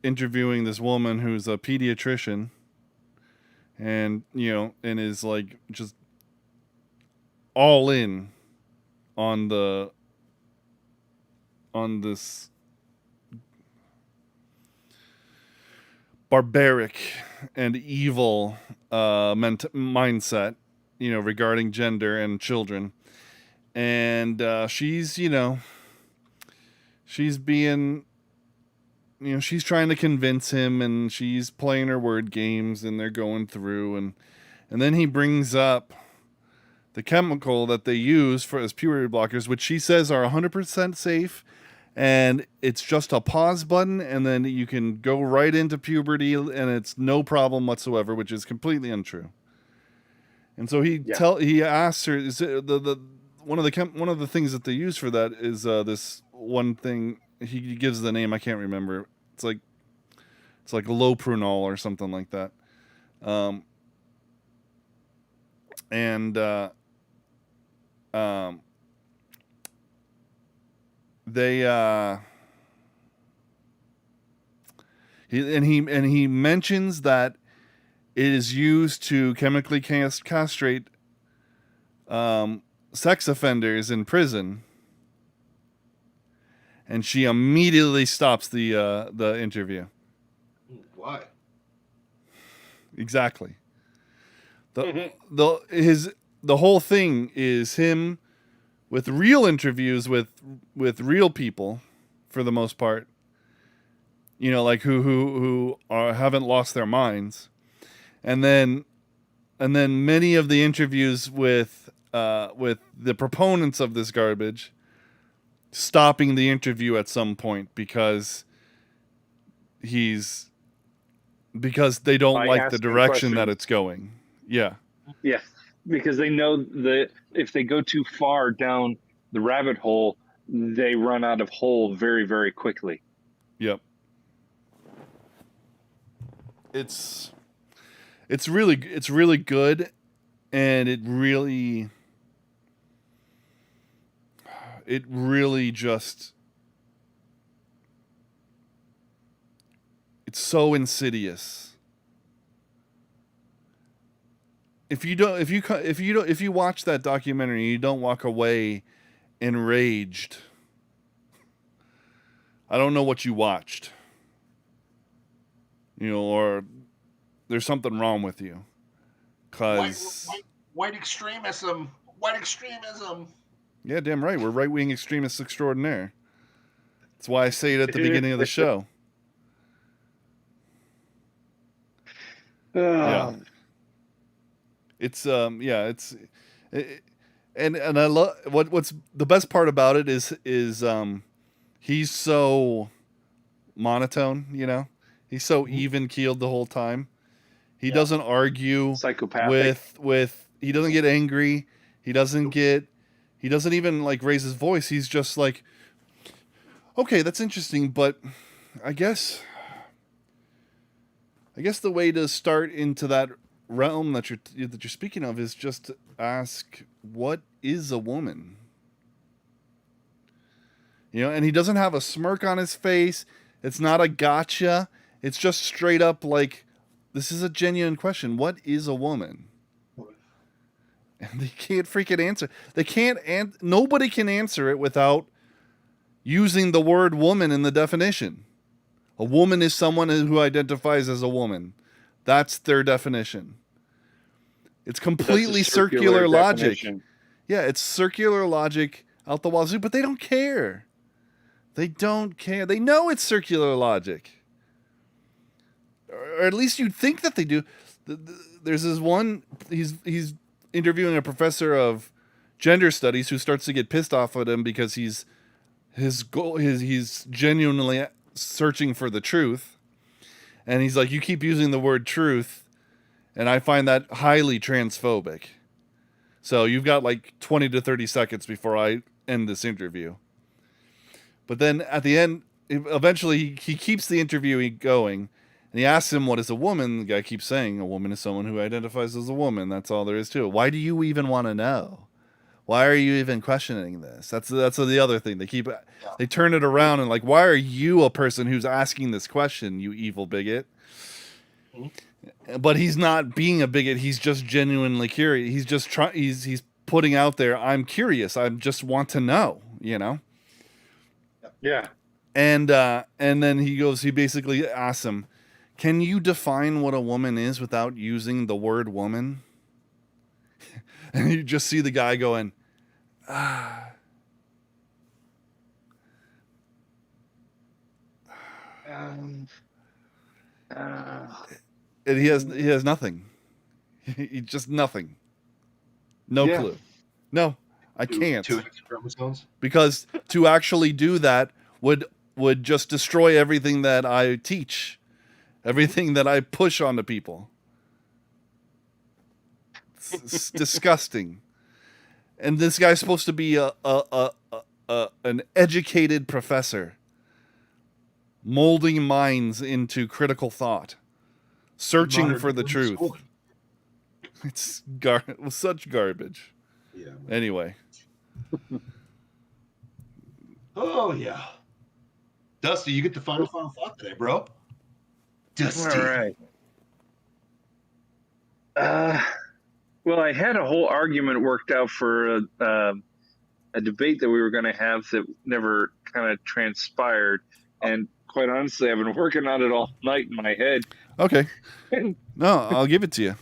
interviewing this woman who's a pediatrician, and and is like just all in on this barbaric and evil mindset, regarding gender and children. And she's being, she's trying to convince him, and she's playing her word games, and they're going through, and then he brings up the chemical that they use as puberty blockers, which she says are 100% safe, and it's just a pause button, and then you can go right into puberty, and it's no problem whatsoever, which is completely untrue. And so Yeah. he asks her, is it the one of the things that they use for that is this one thing. He gives the name, I can't remember. It's like Lopronol or something like that. And they he mentions that it is used to chemically castrate sex offenders in prison, and she immediately stops the interview. Why? Exactly. The whole thing is him with real interviews with real people, for the most part. You know, like who haven't lost their minds, and then many of the interviews with the proponents of this garbage stopping the interview at some point because they don't By like the asking direction that questions. it's going. Yeah. Yeah, because they know that if they go too far down the rabbit hole, they run out of hole very, very quickly. Yep. It's really good, and it really just, it's so insidious. If you watch that documentary and you don't walk away enraged, I don't know what you watched. You know, or there's something wrong with you. Cause White extremism. White extremism. yeah, damn right, we're right wing extremists extraordinaire. That's why I say it at the beginning of the show. Yeah. It's and I love what's the best part about it is he's so monotone, you know. He's so even keeled the whole time. He doesn't argue Psychopathic. with he doesn't get angry. He doesn't even like raise his voice. He's just like, okay, that's interesting, but I guess the way to start into that realm that you're speaking of is just to ask, what is a woman? You know, and he doesn't have a smirk on his face. It's not a gotcha. It's just straight up like, this is a genuine question. What is a woman? And they can't freaking answer. They can't. Nobody can answer it without using the word woman in the definition. A woman is someone who identifies as a woman. That's their definition. It's completely circular logic. Yeah, it's circular logic out the wazoo, but they don't care. They don't care. They know it's circular logic. Or at least you'd think that they do. There's this one, he's interviewing a professor of gender studies who starts to get pissed off at him because he's genuinely searching for the truth. And he's like, you keep using the word truth, and I find that highly transphobic. So you've got like 20 to 30 seconds before I end this interview. But then at the end, eventually he keeps the interview going, and he asks him, what is a woman? The guy keeps saying, a woman is someone who identifies as a woman. That's all there is to it. Why do you even want to know? Why are you even questioning this? That's the other thing. They turn it around and like, why are you a person who's asking this question, you evil bigot? Mm-hmm. But he's not being a bigot. He's just genuinely curious. He's just he's putting out there, I'm curious. I just want to know, you know? Yeah. And then he basically asks him, can you define what a woman is without using the word woman? And you just see the guy going, ah. And he has nothing. He just nothing. No clue. No, I can't. Two chromosomes. Because to actually do that would just destroy everything that I teach, everything that I push onto people. It's disgusting. And this guy's supposed to be an educated professor, molding minds into critical thought, searching Modern for the English truth. schooling. It's such garbage. Yeah. Anyway, Oh yeah. Dusty, you get the final thought today, bro. Dusty. All right. Well, I had a whole argument worked out for a debate that we were going to have that never kind of transpired. And quite honestly, I've been working on it all night in my head. okay. No, I'll give it to you.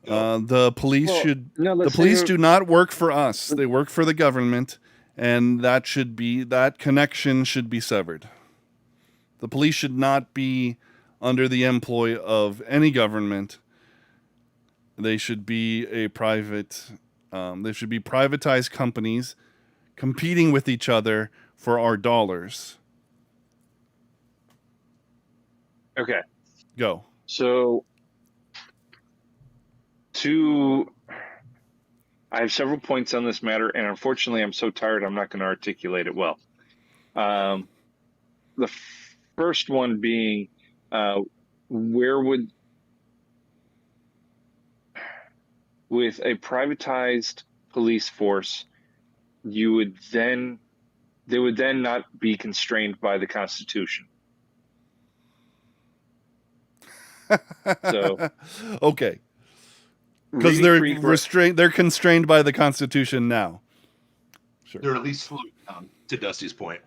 The police the police do not work for us. They work for the government, and that connection should be severed. The police should not be under the employ of any government. They should be they should be privatized companies competing with each other for our dollars. Okay. Go. So, I have several points on this matter, and unfortunately, I'm so tired, I'm not going to articulate it well. The first one being, with a privatized police force, they would then not be constrained by the Constitution. So, okay. Because they're constrained by the Constitution now. Sure. They're at least slowed down, to Dusty's point.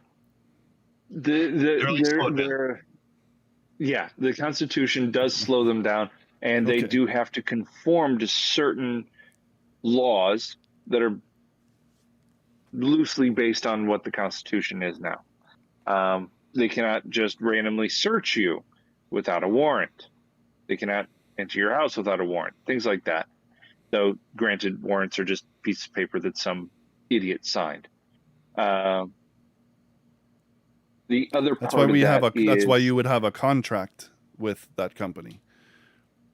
The Constitution does slow them down, and they do have to conform to certain laws that are loosely based on what the Constitution is now. They cannot just randomly search you without a warrant. They cannot enter your house without a warrant, things like that. Though, granted, warrants are just a piece of paper that some idiot signed. The other That's part why we of have that that's why you would have a contract with that company.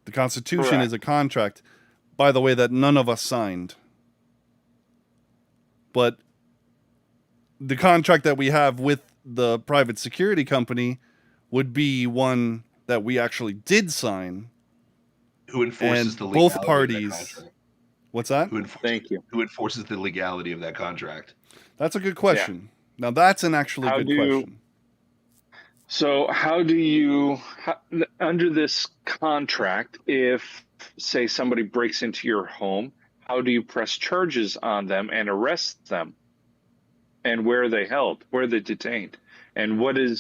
The Constitution is a contract, by the way, that none of us signed. But the contract that we have with the private security company would be one that we actually did sign. Who enforces and the legality both parties? Of that contract? What's that? Thank you. Who enforces the legality of that contract? That's a good question. Yeah. Now that's an actually good question. So how do you, under this contract, if, say, somebody breaks into your home, how do you press charges on them and arrest them? And where are they held? Where are they detained? And what do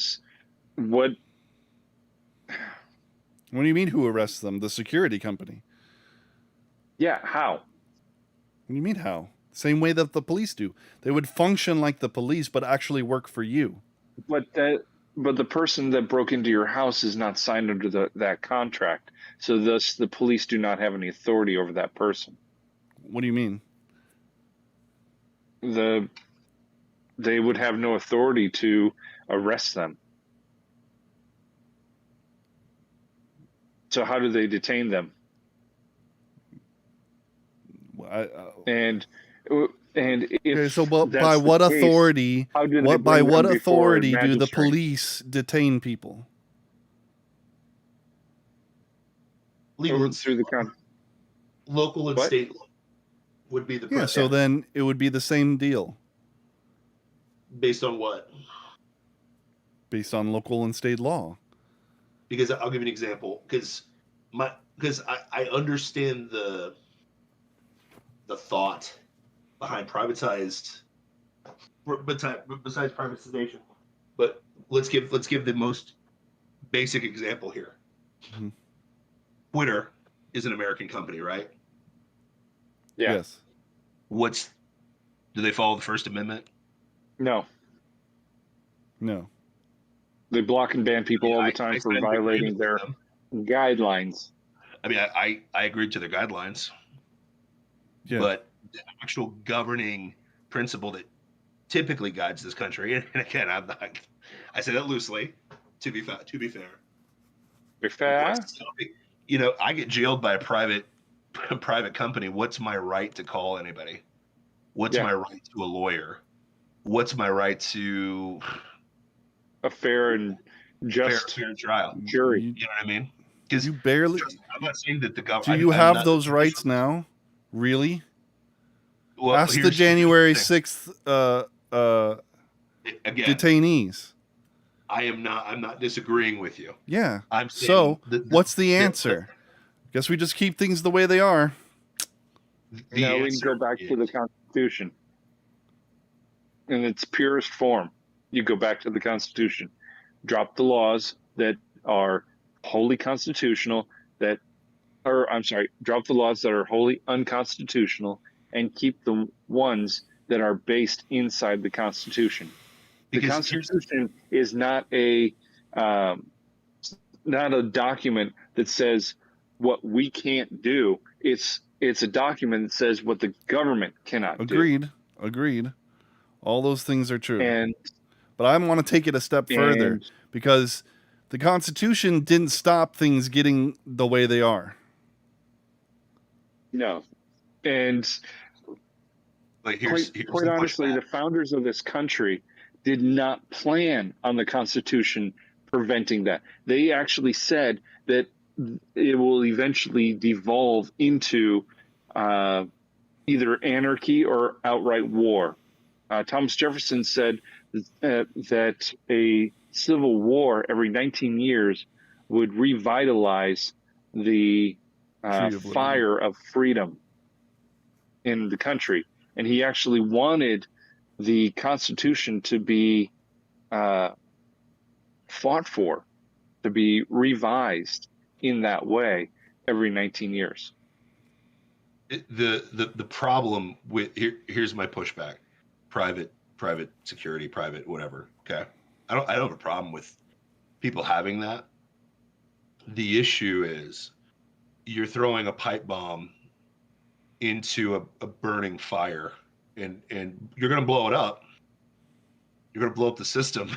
you mean who arrests them? The security company. Yeah, how? What do you mean how? Same way that the police do. They would function like the police, but actually work for you. But the person that broke into your house is not signed under that contract. So thus the police do not have any authority over that person. What do you mean? They would have no authority to arrest them. So how do they detain them? And if so by what authority? By what authority do the police detain people? Legal through the local and state law would be the president. So then it would be the same deal. Based on what? Based on local and state law. Because I'll give you an example. Because I understand the thought behind privatized, besides privatization. But let's give the most basic example here. Mm-hmm. Twitter is an American company, right? Yeah. Yes. Do they follow the First Amendment? No. They block and ban people all the time for violating their guidelines. I mean, I agreed to their guidelines. Yeah. But the actual governing principle that typically guides this country, and again, I say that loosely, to be fair. Be fair. You know, I get jailed by a private private company, what's my right to call anybody? What's Yeah. my right to a lawyer? What's my right to A fair and just fair trial? jury. You, You know what I mean? Because you barely. I'm not saying that the Do government. you I'm have not, those rights now? Really? Well, Ask the here's January the thing. 6th Again, detainees. I'm not disagreeing with you. Yeah. I'm So, saying what's the answer? Guess we just keep things the way they are. the Now we can answer go back is, to the Constitution in its purest form. You go back to the Constitution, drop the laws that are wholly constitutional, drop the laws that are wholly unconstitutional, and keep the ones that are based inside the Constitution. The because Constitution is um, not a document that says what we can't do. It's a document that says what the government cannot do. Agreed. All those things are true. And But I want to take it a step further and because the Constitution didn't stop things getting the way they are. no, and like quite here's quite the honestly, pushback. the founders of this country did not plan on the Constitution preventing that. They actually said that it will eventually devolve into either anarchy or outright war. Thomas Jefferson said that a civil war every 19 years would revitalize the Tree of Liberty. fire of freedom in the country. And he actually wanted the Constitution to be fought for, to be revised in that way every 19 years. The problem with here's my pushback. Private security, private whatever. Okay, I don't have a problem with people having that. The issue is you're throwing a pipe bomb into a burning fire, and you're going to blow it up. You're going to blow up the system.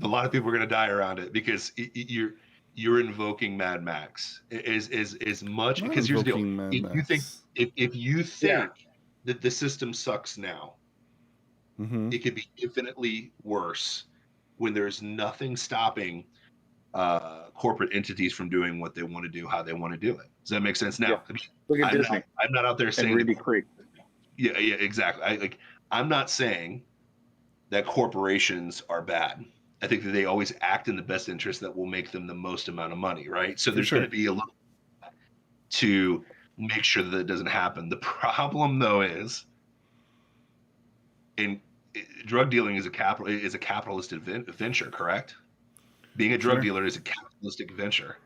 A lot of people are going to die around it because you're invoking Mad Max as much. Not Because here's the deal: invoking Mad Max. if you think that the system sucks now, Mm-hmm. it could be infinitely worse when there's nothing stopping corporate entities from doing what they want to do, how they want to do it. Does that make sense? Now, Yeah. Look at Disney. I'm not out there And saying Reedy Creek. yeah, exactly. I'm not saying that corporations are bad. I think that they always act in the best interest that will make them the most amount of money, right? So there's going to be a little to make sure that it doesn't happen. The problem, though, is drug dealing is a capitalist venture, correct? Being a drug dealer is a capitalistic venture.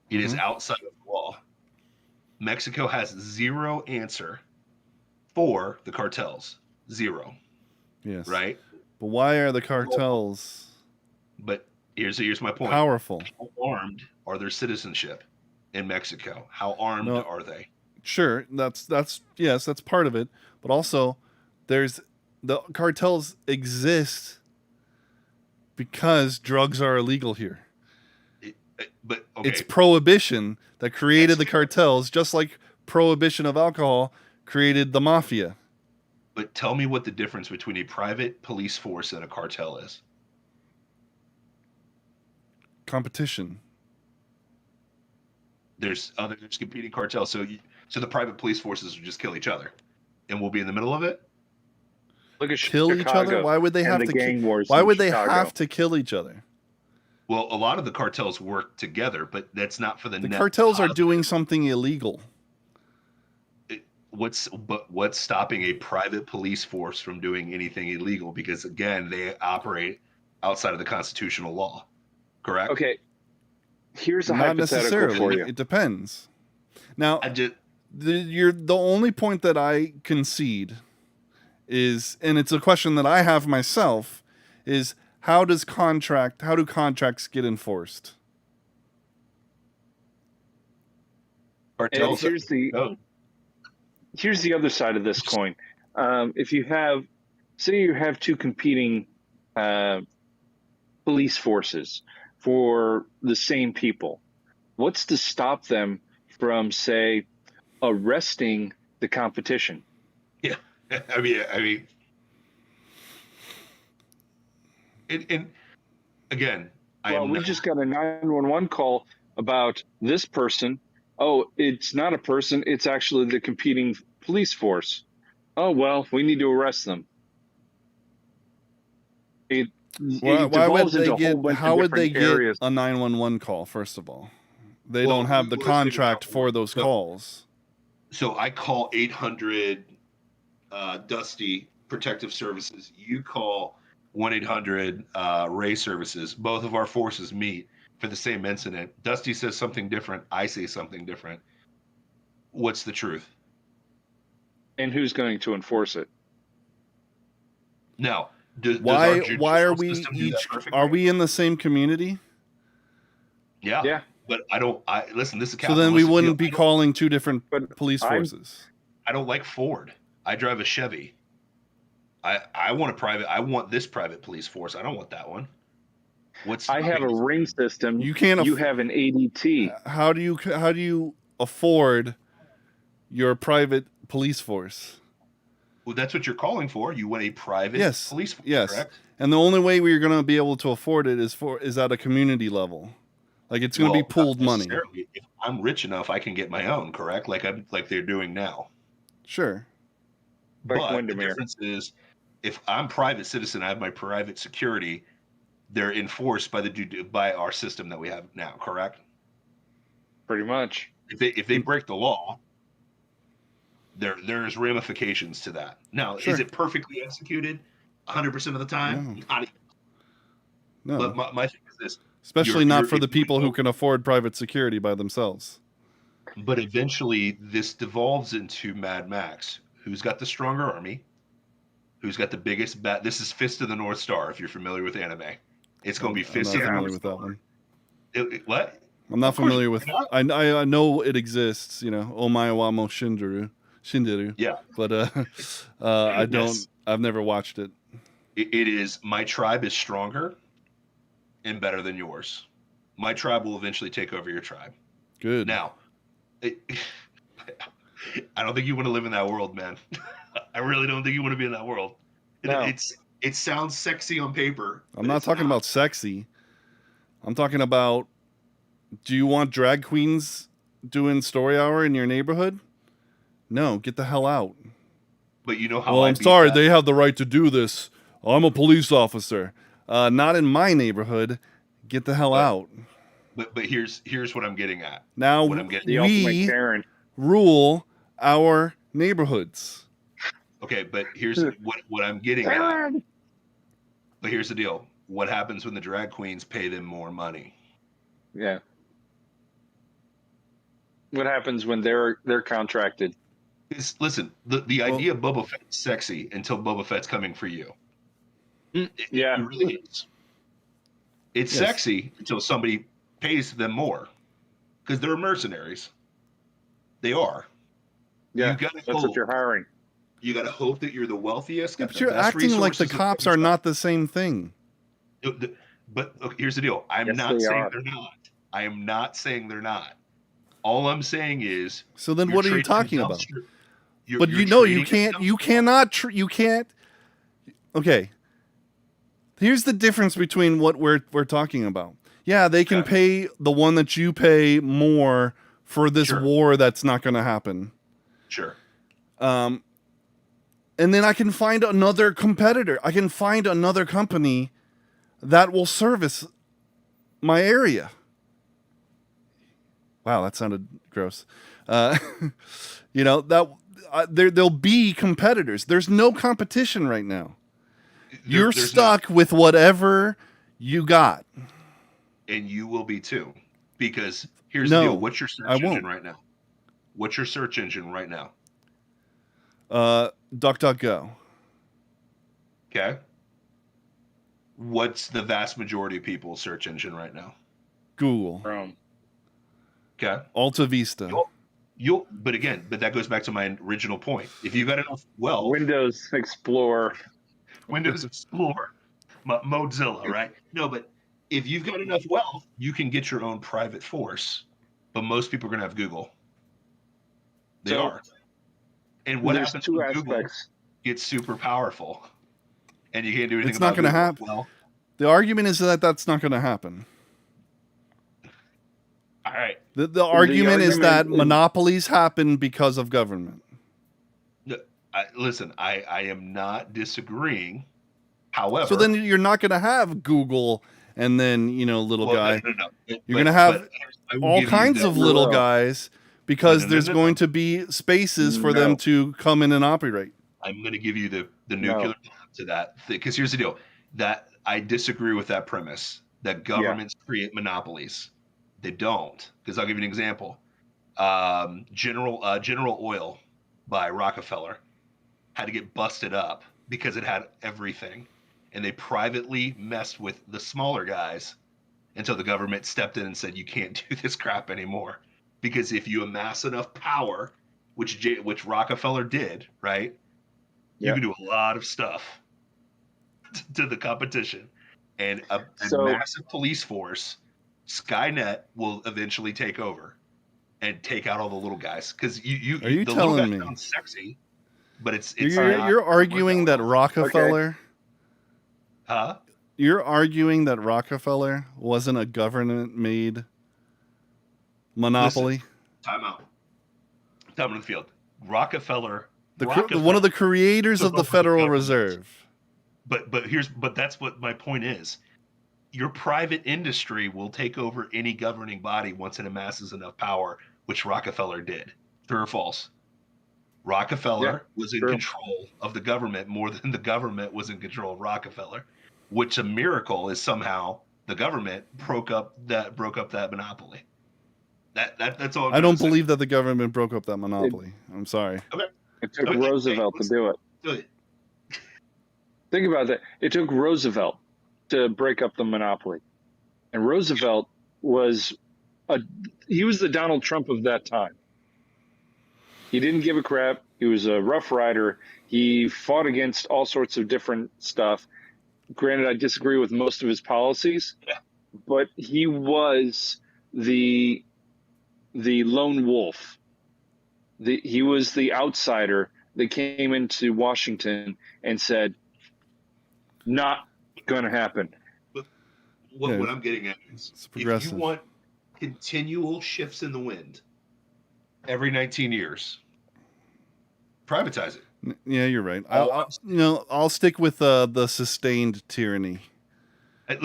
It is outside of the law. Mexico has zero answer for the cartels. Zero. Yes. Right? But why are the cartels But here's my point. powerful? How armed are their citizenship in Mexico? How armed are they? Sure, that's part of it. But also there's the cartels exist because drugs are illegal here. But okay. It's prohibition that created the cartels, just like prohibition of alcohol created the mafia. But tell me what the difference between a private police force and a cartel is. Competition. There's competing cartels, so the private police forces will just kill each other, and we'll be in the middle of it. Look at Kill each other? Why would they have to gang wars? Why would they Chicago. have to kill each other? Well, a lot of the cartels work together, but that's not for the net cartels are positive. doing something illegal. What's stopping a private police force from doing anything illegal? Because again, they operate outside of the constitutional law. Correct? Okay. Here's a Not hypothetical necessarily. for you. It depends. Now, I just the only point that I concede is, and it's a question that I have myself, is how do contracts get enforced? cartels. Here's the other side of this coin. If you have, say, you have two competing police forces for the same people, what's to stop them from, say, arresting the competition. Yeah, I mean, and again, I Well, am we not. just got a 911 call about this person. Oh, it's not a person. It's actually the competing police force. Oh, well, we need to arrest them. It, it Why would devolves they into a whole get? bunch How of would they different get areas. a 911 call? First of all, they Well, don't have the let's figure it contract out. for those calls. So I call 800 Dusty Protective Services. You call 1-800 Ray Services. Both of our forces meet for the same incident. Dusty says something different. I say something different. What's the truth? And who's going to enforce it? Now, does Why our are judicial we system do that each? perfectly? Are we in the same community? Yeah. Yeah. But I don't. Listen. This is So then we capitalistic wouldn't deal. be calling two different But police forces. I don't like Ford. I drive a Chevy. I want a private. I want this private police force. I don't want that one. I have a ring system. You can't. You have an ADT. How do you afford your private police force? Well, that's what you're calling for. You want a private police force, yes. correct? And the only way we're going to be able to afford it is at a community level. Like it's going to be pooled money. If I'm rich enough, I can get my own, correct? Like they're doing now. Sure. Like But the Windermere. difference is, if I'm private citizen, I have my private security. They're enforced by our system that we have now, correct? Pretty much. If they break the law, there's ramifications to that. Now, Sure. is it perfectly executed 100% of the time? No. No. But my thing is this. Especially not for the people who can afford private security by themselves. But eventually, this devolves into Mad Max. Who's got the stronger army? Who's got the biggest bat? This is Fist of the North Star, if you're familiar with anime. It's going to be Fist of the North Star. I'm not familiar with that one. What? I'm not familiar with. I know it exists. You know, Omae wa mo Shinderu. Yeah. But I don't. Yes. I've never watched it. It is. My tribe is stronger and better than yours. My tribe will eventually take over your tribe. Good. Now, I don't think you want to live in that world, man. I really don't think you want to be in that world. No. It sounds sexy on paper. I'm not talking about sexy. I'm talking about, do you want drag queens doing story hour in your neighborhood? No, get the hell out. But you know how Well, I'm sorry, they have the right to do this. I'm a police officer. Not in my neighborhood. Get the hell out. But here's what I'm getting at. Now what I'm getting The ultimate Karen. rule our neighborhoods. Okay, but here's what I'm getting at. But here's the deal. What happens when the drag queens pay them more money? Yeah. What happens when they're contracted? Listen, the idea of Boba Fett is sexy until Boba Fett's coming for you. Yeah. It really is. It's sexy until somebody pays them more. Because they're mercenaries. They are. Yeah, that's what you're hiring. You got to hope that you're the wealthiest. Yeah, but you're acting like the cops are not the same thing. But here's the deal. I'm not saying they're not. I am not saying they're not. All I'm saying is. So then, what are you talking about? But you can't. Okay. Here's the difference between what we're talking about. Yeah, they can pay the one that you pay more for this war that's not going to happen. Sure. And then I can find another competitor. I can find another company that will service my area. Wow, that sounded gross. There'll be competitors. There's no competition right now. You're stuck with whatever you got. And you will be too. Because here's the deal. What's your search engine right now? What's your search engine right now? DuckDuckGo. Okay. What's the vast majority of people's search engine right now? Google. Chrome. Okay. Alta Vista. But that goes back to my original point. If you've got enough wealth. Windows Explorer. Mozilla, right? No, but if you've got enough wealth, you can get your own private force. But most people are going to have Google. They So, are. And what there's happens two when Google aspects. gets super powerful and you can't do anything It's about not going to Google? happen. Well, The argument is that that's not going to happen. all right. The argument is argument that is- monopolies happen because of government. Listen, I am not disagreeing. However, So then you're not going to have Google and then, little well, guy. no. You're going to have I will all give you kinds that. of little Well, guys because no, there's no. going to be spaces for No. them to come in and operate. I'm going to give you the No. nuclear to that, because here's the deal: that I disagree with that premise that governments create monopolies. They don't, because I'll give you an example. General Oil by Rockefeller had to get busted up because it had everything, and they privately messed with the smaller guys until the government stepped in and said, you can't do this crap anymore, because if you amass enough power, which Rockefeller did, right, you Yeah. can do a lot of stuff to the competition, and a So- massive police force. Skynet will eventually take over and take out all the little guys, because Are you the little telling guys me? sound sexy, but it's You're, not you're arguing that worth Rockefeller. Huh? You're arguing that Rockefeller wasn't a government-made monopoly. Time out. Time on the field. Rockefeller. One of the creators took of the over the Federal government. Reserve. But that's what my point is. Your private industry will take over any governing body once it amasses enough power, which Rockefeller did. True or false? Rockefeller was in true. control of the government more than the government was in control of Rockefeller, which a miracle is somehow the government broke up that monopoly. That's all. I don't believe that the government broke up that monopoly. I'm sorry. It took Okay, Roosevelt to do it. Do it. Think about that. It took Roosevelt to break up the monopoly. And Roosevelt was he was the Donald Trump of that time. He didn't give a crap. He was a Rough Rider. He fought against all sorts of different stuff. Granted, I disagree with most of his policies, but he was the lone wolf. He was the outsider that came into Washington and said, not going to happen. What I'm getting at is, It's if you progressive. want continual shifts in the wind every 19 years, privatize it. Yeah, you're right. I'll stick with the sustained tyranny. That's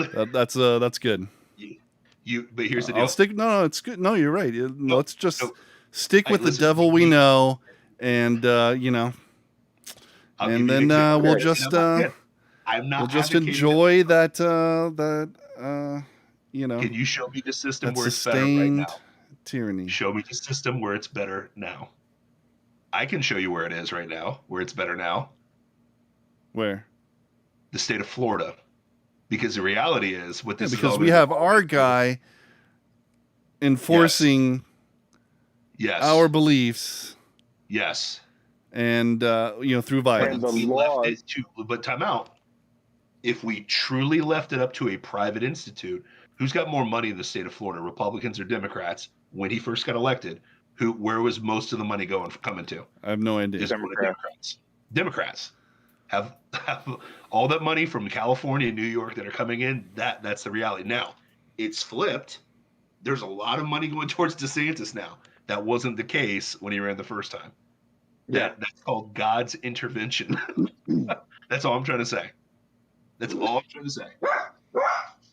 good. But here's the deal. I'll stick. No, it's good. No, you're right. Let's just stick with the listen, devil we know, and I'll give you and an then example. we'll Okay. just I'm not we'll just advocating enjoy that Can you show me the system that where it's better right sustained now? tyranny. Show me the system where it's better now. I can show you where it is right now, where it's better now. Where? The state of Florida. Because the reality is, what this is Because all we gonna have be- our guy enforcing Yes. our beliefs, Yes. and through violence. And the We laws- left it to, but time out. If we truly left it up to a private institute, who's got more money in the state of Florida, Republicans or Democrats? When he first got elected, where was most of the money coming to? I have no idea. Just Democrats. Democrats have all that money from California and New York that are coming in. That's the reality. Now, it's flipped. There's a lot of money going towards DeSantis now. That wasn't the case when he ran the first time. That's called God's intervention. That's all I'm trying to say. That's all I'm trying to say.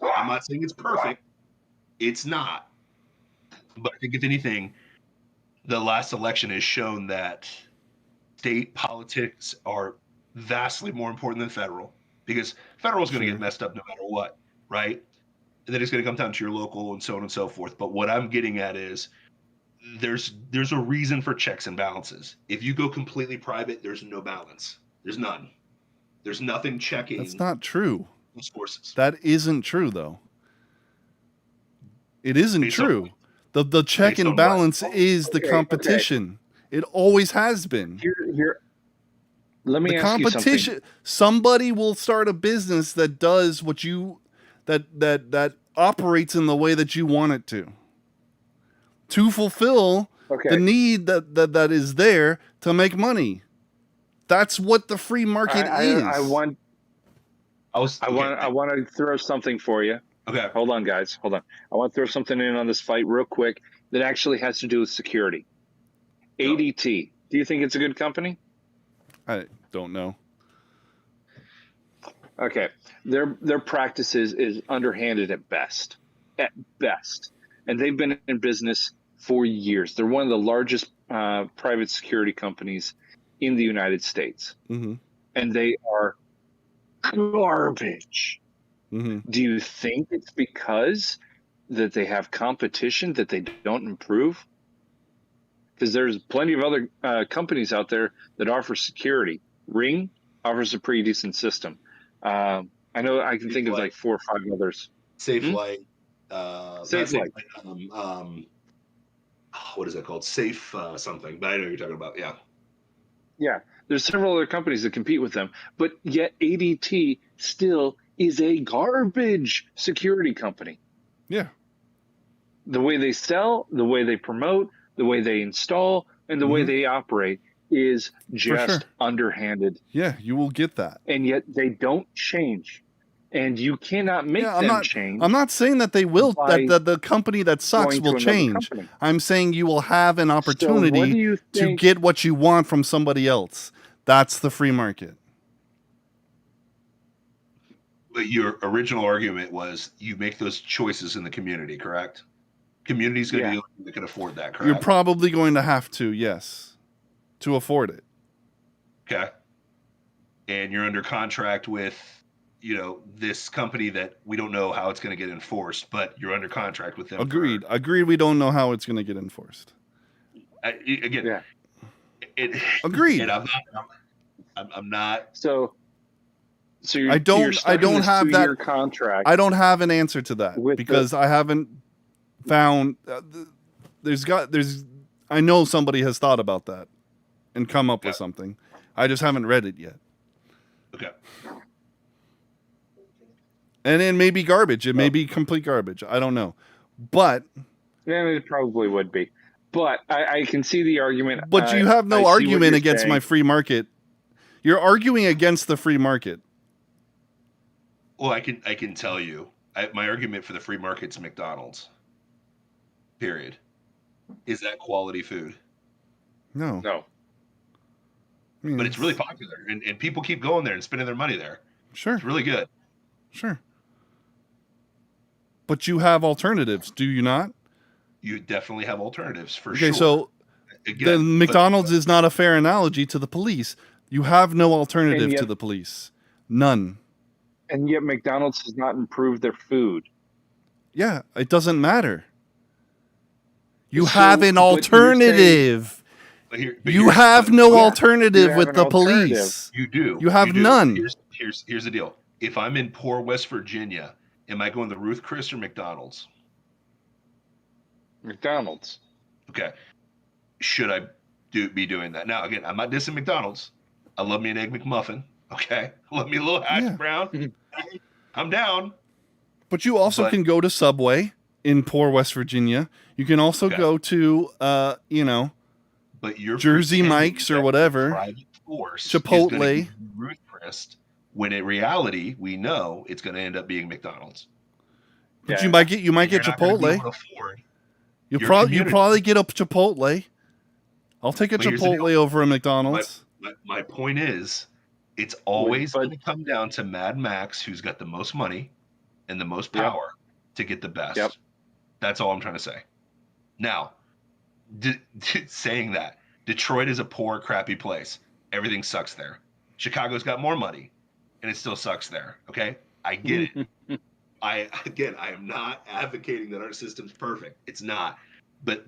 I'm not saying it's perfect. It's not. But I think if anything, the last election has shown that state politics are vastly more important than federal, because federal is going to Sure. get messed up no matter what, right? And then it's going to come down to your local and so on and so forth. But what I'm getting at is there's a reason for checks and balances. If you go completely private, there's no balance. There's none. There's nothing checking That's not true. those forces. That isn't true, though. It isn't Based on true. The check Based on and what? balance is the Okay, competition. It always has been. Here, let me The ask you competition. something. Somebody will start a business that does what you that operates in the way that you want it to fulfill Okay. the need that is there to make money. That's what the free market is. I want Okay. to throw something for you. Okay. Hold on, guys. Hold on. I want to throw something in on this fight real quick that actually has to do with security. Go. ADT. Do you think it's a good company? I don't know. Okay. Their practices is underhanded at best. At best. And they've been in business for years. They're one of the largest private security companies in the United States. Mm-hmm. And they are garbage. Mm-hmm. Do you think it's because that they have competition that they don't improve? Because there's plenty of other companies out there that offer security. Ring offers a pretty decent system. I know I can think of like 4 or 5 others. Safe Hmm? Light. Safe Light. What is that called? Safe something. But I know what you're talking about. Yeah. Yeah, there's several other companies that compete with them, but yet ADT still is a garbage security company. Yeah. The way they sell, the way they promote, the way they install, and the way they operate is just underhanded. Yeah, you will get that. And yet they don't change. And you cannot make them change. I'm not saying that they will, by that the company that sucks going will to another change. company. I'm saying you will have an So what opportunity do you to think? get what you want from somebody else. That's the free market. But your original argument was you make those choices in the community, correct? Community's going to be the one that can afford that, correct? You're probably going to have to, yes, to afford it. Okay. And you're under contract with, this company that we don't know how it's going to get enforced, but you're under contract with them. Agreed. Agreed. We don't know how it's going to get enforced. Agreed. And I'm not. So you're, I don't have that contract. I don't have an answer to that because I haven't found. I know somebody has thought about that and come up with something. I just haven't read it yet. Okay. And it may be garbage. It may be complete garbage. I don't know. But yeah, it probably would be. But I can see the argument. But you have no argument against my free market. You're arguing against the free market. Well, I can tell you, my argument for the free market's McDonald's. Period. Is that quality food? No. But it's really popular, and people keep going there and spending their money there. Sure. It's really good. Sure. But you have alternatives, do you not? You definitely have alternatives for sure. Okay, so then McDonald's is not a fair analogy to the police. You have no alternative to the police. None. And yet McDonald's has not improved their food. Yeah, it doesn't matter. You have an alternative. You have no alternative with the police. You do. You have none. Here's the deal. If I'm in poor West Virginia, am I going to Ruth Chris or McDonald's? McDonald's. Okay. Should I be doing that? Now, again, I'm not dissing McDonald's. I love me an Egg McMuffin. Okay. I love me a little hash brown. I'm down. But you also can go to Subway in poor West Virginia. You can also go to, but you're Jersey Mike's or whatever. Private force Chipotle. Ruth Chris, when in reality, we know it's going to end up being McDonald's. But you might get Chipotle. You probably get a Chipotle. I'll take a Chipotle over a McDonald's. My point is, it's always going to come down to Mad Max, who's got the most money and the most power to get the best. Yep. That's all I'm trying to say. Now, saying that, Detroit is a poor, crappy place. Everything sucks there. Chicago's got more money, and it still sucks there. Okay? I get it. I am not advocating that our system's perfect. It's not. But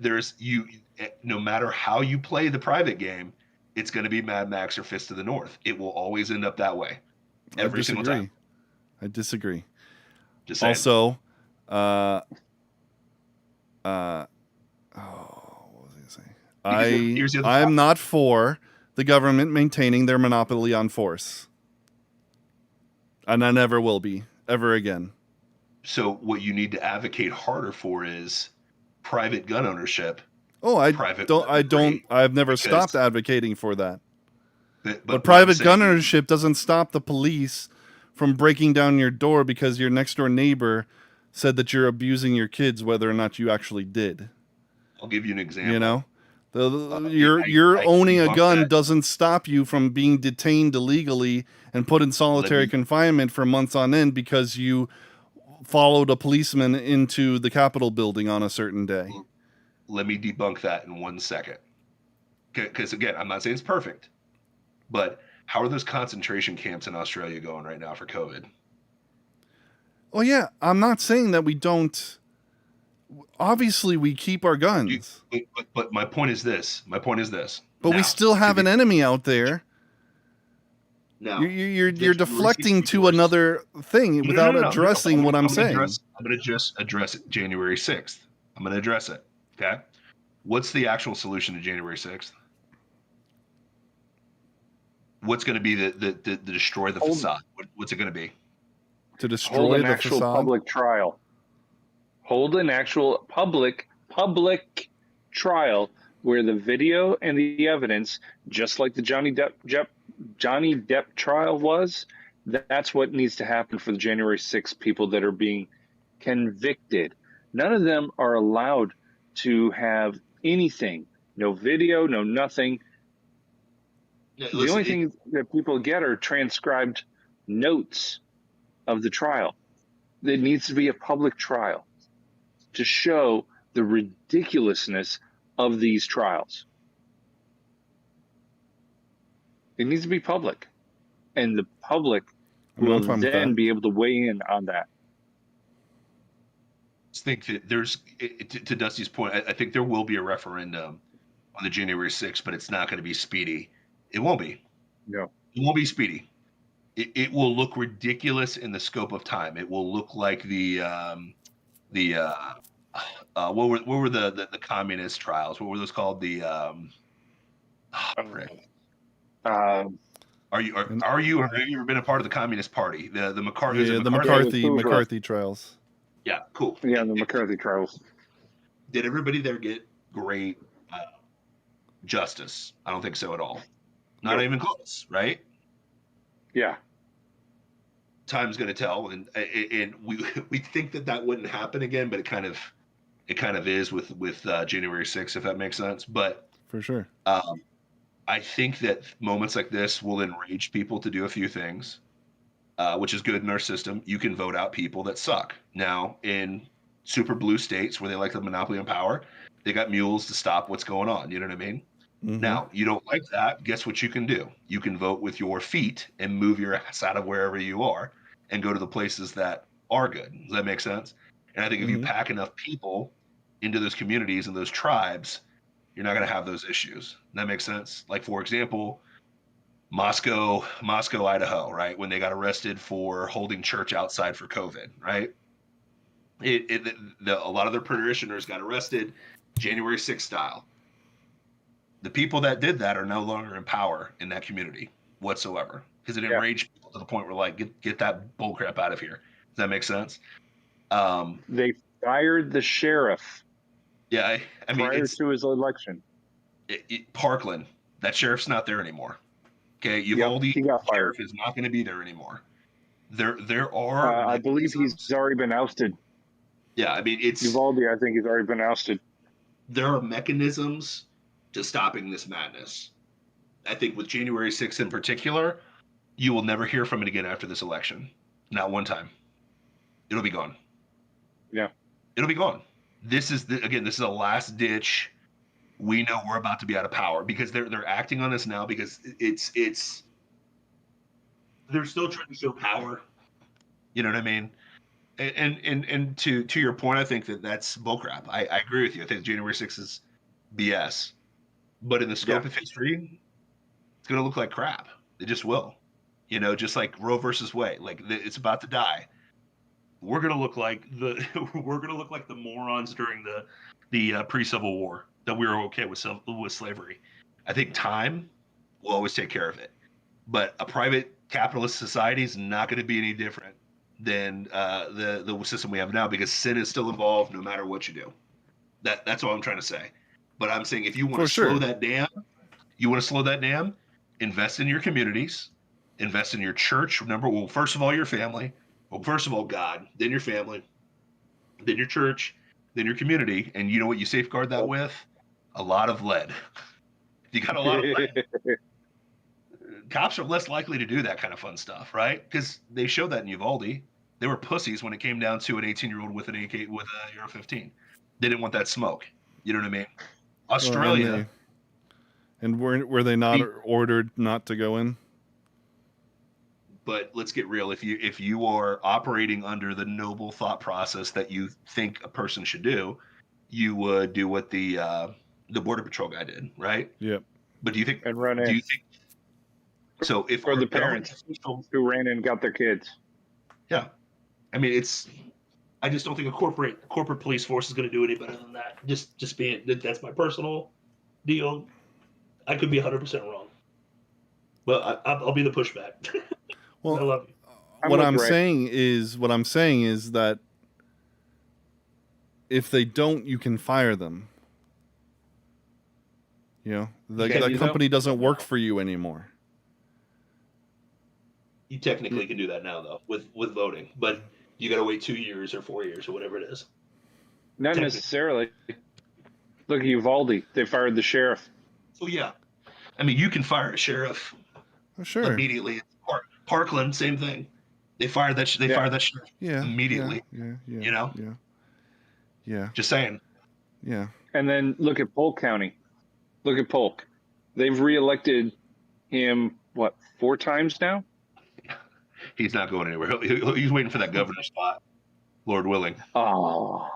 no matter how you play the private game, it's going to be Mad Max or Fist of the North. It will always end up that way. Every single time. I disagree. Just saying. Also, what was I going to say? I'm not for the government maintaining their monopoly on force. And I never will be, ever again. So what you need to advocate harder for is private gun ownership Oh, private I've never because stopped advocating for that. but But what I'm private gun saying is, ownership doesn't stop the police from breaking down your door because your next door neighbor said that you're abusing your kids, whether or not you actually did. I'll give you an You example. know, I you're owning a debunk gun that. doesn't stop you from being detained illegally and put in solitary confinement for months on end because you followed a policeman into the Capitol building on a certain day. Let me debunk that in 1 second. Because again, I'm not saying it's perfect, but how are those concentration camps in Australia going right now for COVID? Oh yeah, I'm not saying that we don't. Obviously, we keep our guns, But my point is this. My point is this. but we Now, still have an enemy out there. now, You're the January 6th deflecting to resource. another thing without No. addressing what I'm saying. I'm gonna just address it January 6th. I'm gonna address it. Okay. What's the actual solution to January 6th? What's going to be the destroy the facade? What's it going to be? To Hold destroy an the actual facade. public trial. Hold an actual public trial where the video and the evidence, just like the Johnny Depp trial was, that's what needs to happen for the January 6th people that are being convicted. None of them are allowed to have anything. No video, no nothing. Yeah, The only thing that people get are transcribed notes of the trial. There needs to be a public trial to show the ridiculousness of these trials. It needs to be public, and the public will then be able to weigh in on that. I think that there's, to Dusty's point, I think there will be a referendum on the January 6th, but it's not going to be speedy. It won't be. No. It won't be speedy. It will look ridiculous in the scope of time. It will look like what were the communist trials? What were those called? Are you or have you ever been a part of the Communist Party? The McCarthy. Yeah, the McCarthy trials. Yeah, cool. Yeah, the McCarthy trials. Did everybody there get great justice? I don't think so at all. Not even close, right? Yeah. Time's going to tell, and we think that wouldn't happen again, but it kind of is with January 6th, if that makes sense. But for sure, I think that moments like this will enrage people to do a few things, which is good in our system. You can vote out people that suck. Now, in super blue states where they like the monopoly on power, they got mules to stop what's going on. You know what I mean? Mm-hmm. Now, you don't like that. Guess what you can do? You can vote with your feet and move your ass out of wherever you are and go to the places that are good. Does that make sense? And I think if you pack enough people into those communities and those tribes, you're not going to have those issues. That makes sense? Like, for example, Moscow, Idaho, right? When they got arrested for holding church outside for COVID, right? A lot of their parishioners got arrested January 6th style. The people that did that are no longer in power in that community whatsoever because it enraged people to the point where, like, get that bullcrap out of here. Does that make sense? They fired the sheriff. Yeah, I mean, prior to his election. Parkland, that sheriff's not there anymore. Okay, he got fired. Sheriff is not going to be there anymore. There are. I believe he's already been ousted. Yeah, I mean, it's Uvalde. I think he's already been ousted. There are mechanisms to stopping this madness. I think with January 6th in particular, you will never hear from it again after this election. Not one time. It'll be gone. Yeah, it'll be gone. This is a last ditch. We know we're about to be out of power because they're acting on this now because it's they're still trying to show power. You know what I mean? And to your point, I think that's bullcrap. I agree with you. I think January 6th is BS. But in the scope of history, it's going to look like crap. It just will. You know, just like Roe versus Wade. Like, it's about to die. We're going to look like the morons during the pre-Civil War that we were okay with slavery. I think time will always take care of it. But a private capitalist society is not going to be any different than the system we have now because sin is still involved no matter what you do. That's all I'm trying to say. But I'm saying if you want For to slow sure. that down, invest in your communities, invest in your church. Remember, well, first of all, your family. Well, first of all, God, then your family, then your church, then your community. And you know what you safeguard that with? A lot of lead. If you got a lot of lead, cops are less likely to do that kind of fun stuff, right? Because they showed that in Uvalde. They were pussies when it came down to an 18-year-old with an AK with a AR-15. They didn't want that smoke. You know what I mean? Well, Australia. and were they not ordered not to go in? But let's get real. If you are operating under the noble thought process that you think a person should do, you would do what the border patrol guy did, right? Yep. But do you think? And run Do in. you think? So if For our the government parents officials, who ran in and got their kids. yeah, I mean it's. I just don't think a corporate police force is going to do any better than that. Just being that's my personal deal. I could be 100% wrong, but I'll be the pushback. I Well, love you. what with I'm Ray. saying is that if they don't, you can fire them. You know, Can that you, company though? doesn't work for you anymore. You technically can do that now though with voting, but you got to wait 2 years or 4 years or whatever it is. Not Technically. necessarily. Look at Uvalde. They fired the sheriff. So yeah, I mean you can fire a sheriff Oh, sure. immediately. Parkland, same thing. They fired that. They fired that sheriff immediately. Yeah. You know. Yeah. Just saying. Yeah. And then look at Polk County. Look at Polk. They've reelected him, 4 times now? He's not going anywhere. He's waiting for that governor spot, Lord willing. Oh,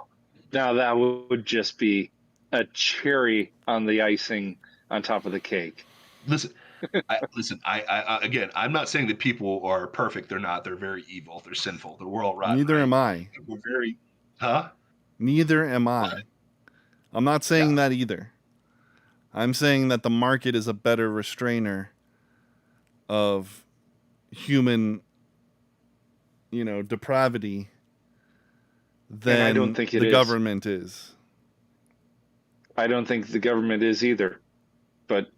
now that would just be a cherry on the icing on top of the cake. Listen, I again, I'm not saying that people are perfect. They're not. They're very evil. They're sinful. We're all rotten. Neither am I. We're very, huh? Neither am I. I'm not saying that either. I'm saying that the market is a better restrainer of human, depravity than I don't think it the is. government is. I don't think the government is either. But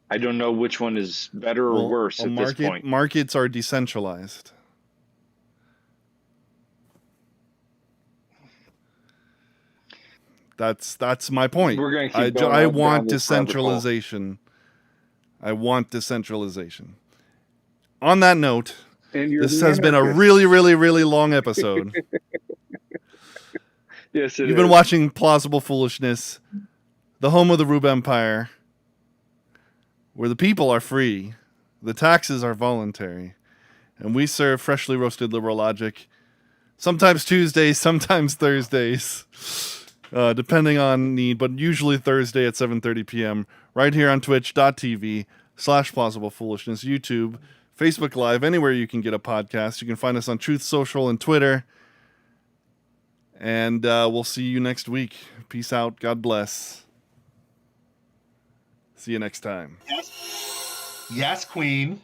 I don't know which one is better or worse at this point. Markets are decentralized. That's my point. We're going to keep I going want down this rabbit hole. decentralization. I want decentralization. On that note, this has been a really, really, really long episode. Yes, it is. You've been watching Plausible Foolishness, the home of the Rube Empire, where the people are free, the taxes are voluntary, and we serve freshly roasted liberal logic, sometimes Tuesdays, sometimes Thursdays, depending on need, but usually Thursday at 7:30 p.m., right here on twitch.tv/Plausible Foolishness, YouTube, Facebook Live, anywhere you can get a podcast. You can find us on Truth Social and Twitter. And we'll see you next week. Peace out. God bless. See you next time. Yes, Queen.